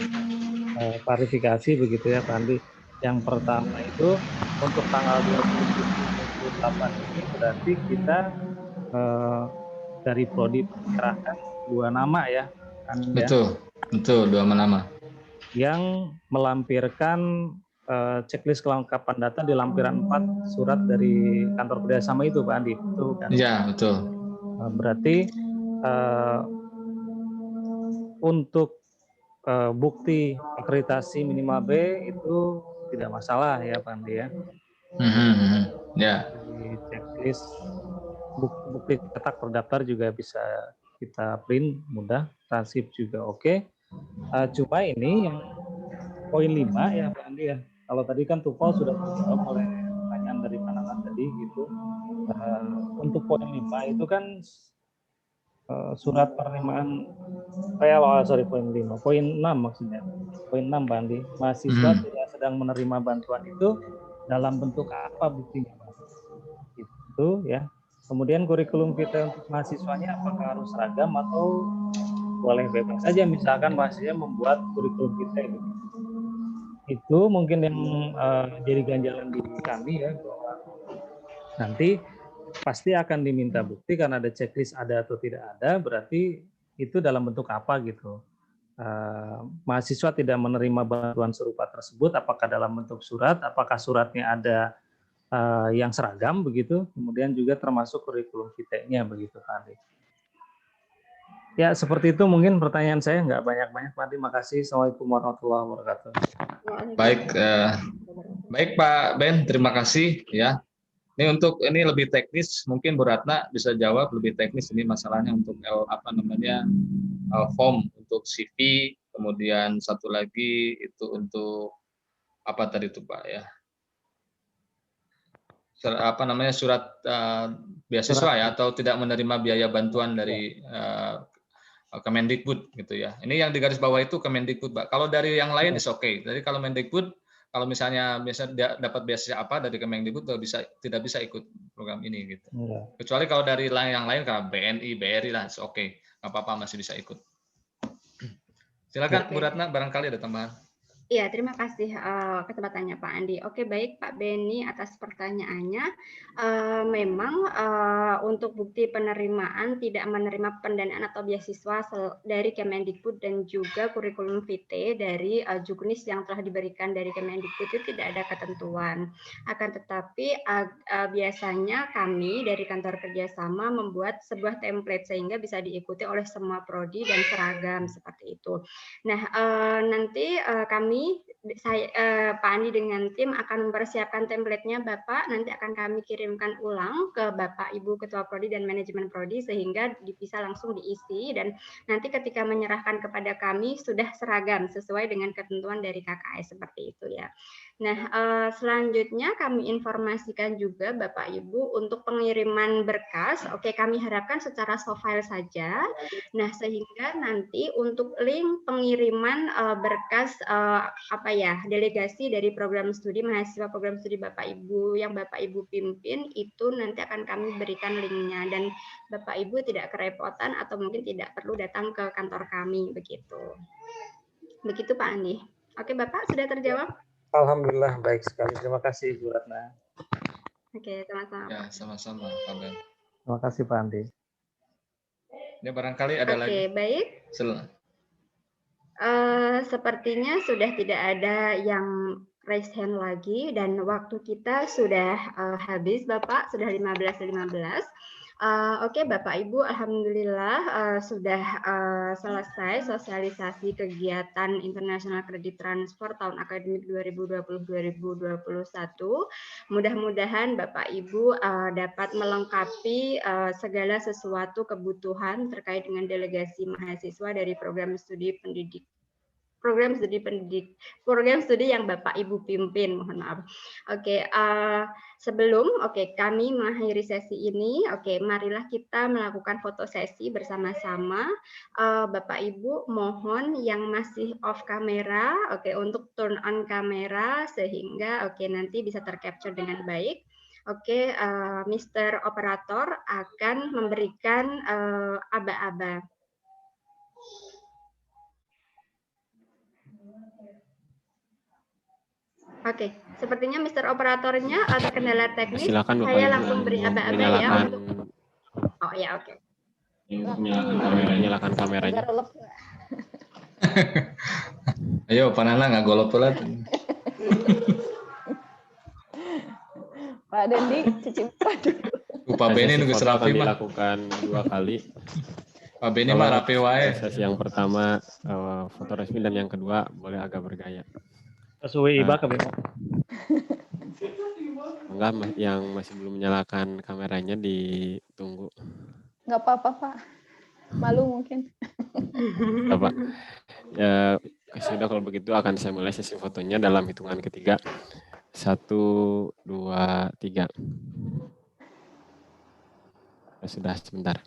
klarifikasi begitu ya Pak Andi. Yang pertama itu untuk tanggal 27-28 ini berarti kita dari Prodi menyerahkan 2 nama ya.
Betul 2 nama.
Yang melampirkan checklist kelengkapan data di lampiran 4 surat dari kantor kerjasama itu Pak Andi. Betul kan?
Ya, betul.
Berarti untuk bukti akreditasi minimal B itu tidak masalah ya Pak Andi ya.
Ya.
Di checklist bukti cetak terdaftar juga bisa kita print mudah, transkrip juga oke. Cuma ini yang poin 5 ya Pak Andi ya. Kalau tadi kan TUPAL sudah dijawab oleh pertanyaan dari Pak Nana tadi gitu. Untuk poin 5 itu kan surat penerimaan poin 6 maksudnya. Poin 6 Pak Andi. Mahasiswa tidak sedang menerima bantuan itu dalam bentuk apa buktinya Pak? Itu ya. Kemudian kurikulum kita untuk mahasiswanya apakah harus seragam atau boleh bebas saja, misalkan mahasiswa membuat kurikulum kita gitu. Itu mungkin yang jadi ganjalan di kami ya, bahwa nanti pasti akan diminta bukti karena ada checklist ada atau tidak ada, berarti itu dalam bentuk apa gitu. mahasiswa tidak menerima bantuan serupa tersebut, apakah dalam bentuk surat, apakah suratnya ada yang seragam begitu, kemudian juga termasuk kurikulum vitae-nya begitu Pak Andi. Ya seperti itu mungkin pertanyaan saya, nggak banyak-banyak Pak Andi. Makasih. Assalamualaikum warahmatullahi wabarakatuh.
Baik, baik Pak Ben, terima kasih ya. Ini lebih teknis, mungkin Bu Ratna bisa jawab lebih teknis ini masalahnya untuk form untuk CV, kemudian satu lagi itu untuk apa tadi itu Pak ya? Surat beasiswa ya, atau tidak menerima biaya bantuan dari Kemendikbud gitu ya. Ini yang di garis bawah itu Kemendikbud, Pak. Kalau dari yang lain is okay. Jadi kalau Mendikbud, kalau misalnya dapat beasiswa apa dari Kemendikbud tidak bisa ikut program ini gitu. Kecuali kalau dari yang lain kayak BNI, BRI lah, oke, nggak apa-apa masih bisa ikut. Silakan Bu Ratna, barangkali ada tambahan.
Iya, terima kasih kesempatannya Pak Andi. Oke, baik Pak Beni atas pertanyaannya. Memang untuk bukti penerimaan tidak menerima pendanaan atau beasiswa dari Kemendikbud dan juga kurikulum vitae dari juknis yang telah diberikan dari Kemendikbud itu tidak ada ketentuan. Akan tetapi biasanya kami dari kantor kerjasama membuat sebuah template sehingga bisa diikuti oleh semua prodi dan seragam seperti itu. Nah, nanti kami Pak Andi dengan tim akan mempersiapkan template-nya Bapak, nanti akan kami kirimkan ulang ke Bapak Ibu Ketua Prodi dan Manajemen Prodi sehingga bisa langsung diisi dan nanti ketika menyerahkan kepada kami sudah seragam sesuai dengan ketentuan dari KKS seperti itu ya. Nah, selanjutnya kami informasikan juga Bapak Ibu untuk pengiriman berkas, oke kami harapkan secara soft file saja. Nah, sehingga nanti untuk link pengiriman berkas delegasi dari program studi mahasiswa program studi Bapak Ibu yang Bapak Ibu pimpin itu nanti akan kami berikan linknya dan Bapak Ibu tidak kerepotan atau mungkin tidak perlu datang ke kantor kami begitu. Begitu Pak Andi. Oke Bapak sudah terjawab?
Alhamdulillah baik sekali. Terima kasih Bu Ratna.
Oke, sama-sama.
Ya, sama-sama Pak Ben.
Terima kasih Pak Andi.
Ya barangkali ada lagi.
Oke, baik. Sepertinya sudah tidak ada yang raise hand lagi dan waktu kita sudah habis Bapak, sudah 15:15. Oke Bapak Ibu, alhamdulillah sudah selesai sosialisasi kegiatan International Credit Transfer tahun akademik 2020-2021. Mudah-mudahan Bapak Ibu dapat melengkapi segala sesuatu kebutuhan terkait dengan delegasi mahasiswa dari program studi yang Bapak Ibu pimpin, mohon maaf. Oke, sebelum kami mengakhiri sesi ini, marilah kita melakukan foto sesi bersama-sama. Bapak Ibu mohon yang masih off kamera, untuk turn on kamera sehingga nanti bisa tercapture dengan baik. Mr. Operator akan memberikan aba-aba. Oke, sepertinya Mr. Operatornya ada kendala teknis.
Silakan Bapak
Saya
Ibu
langsung beri aba-aba ya untuk. Oh ya, oke.
Nyalakan kameranya.
Ayo, Pak Nana nggak golop pula.
Pak Dendi, cicip dulu.
Pak Beni nunggu serapi mah.
Dilakukan 2 kali.
Pak Beni mah rapi wae.
Sesi yang pertama foto resmi dan yang kedua boleh agak bergaya.
Sesuai Iba kebingung.
Enggak, yang masih belum menyalakan kameranya ditunggu.
Nggak apa-apa, Pak. Malu mungkin.
Bapak. Ya, sudah kalau begitu akan saya mulai sesi fotonya dalam hitungan ketiga. 1, 2, 3. Sudah sebentar.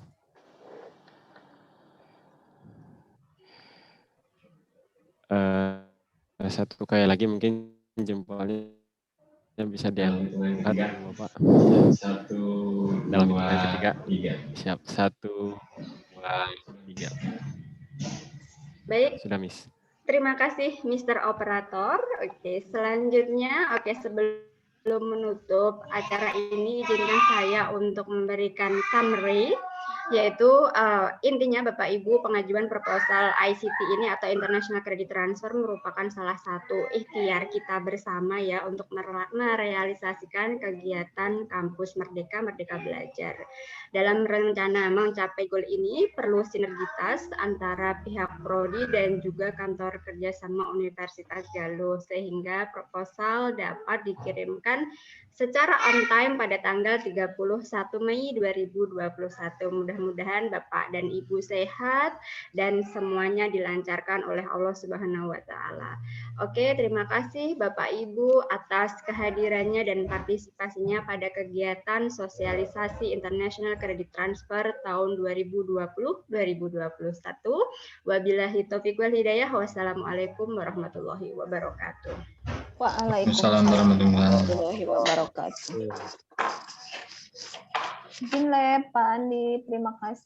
Satu kali lagi mungkin jempolnya bisa diangkat Bapak. 1, dalam hitungan ketiga. Siap. 1, 2, 3.
Baik.
Sudah, Miss.
Terima kasih Mr. Operator. Oke, selanjutnya sebelum menutup acara ini izinkan saya untuk memberikan summary Yaitu intinya Bapak Ibu, pengajuan proposal ICT ini atau International Credit Transfer merupakan salah satu ikhtiar kita bersama ya untuk merealisasikan kegiatan Kampus Merdeka Belajar. Dalam rencana mencapai goal ini perlu sinergitas antara pihak prodi dan juga kantor kerjasama Universitas Galuh sehingga proposal dapat dikirimkan secara on time pada tanggal 31 Mei 2021. Mudah-mudahan Bapak dan Ibu sehat dan semuanya dilancarkan oleh Allah Subhanahu wa taala. Oke, terima kasih Bapak Ibu atas kehadirannya dan partisipasinya pada kegiatan sosialisasi International Credit Transfer tahun 2020-2021. Wabillahi taufiq wal hidayah. Wassalamualaikum warahmatullahi wabarakatuh.
Waalaikumsalam warahmatullahi wabarakatuh. Izin Pak Andi, terima kasih.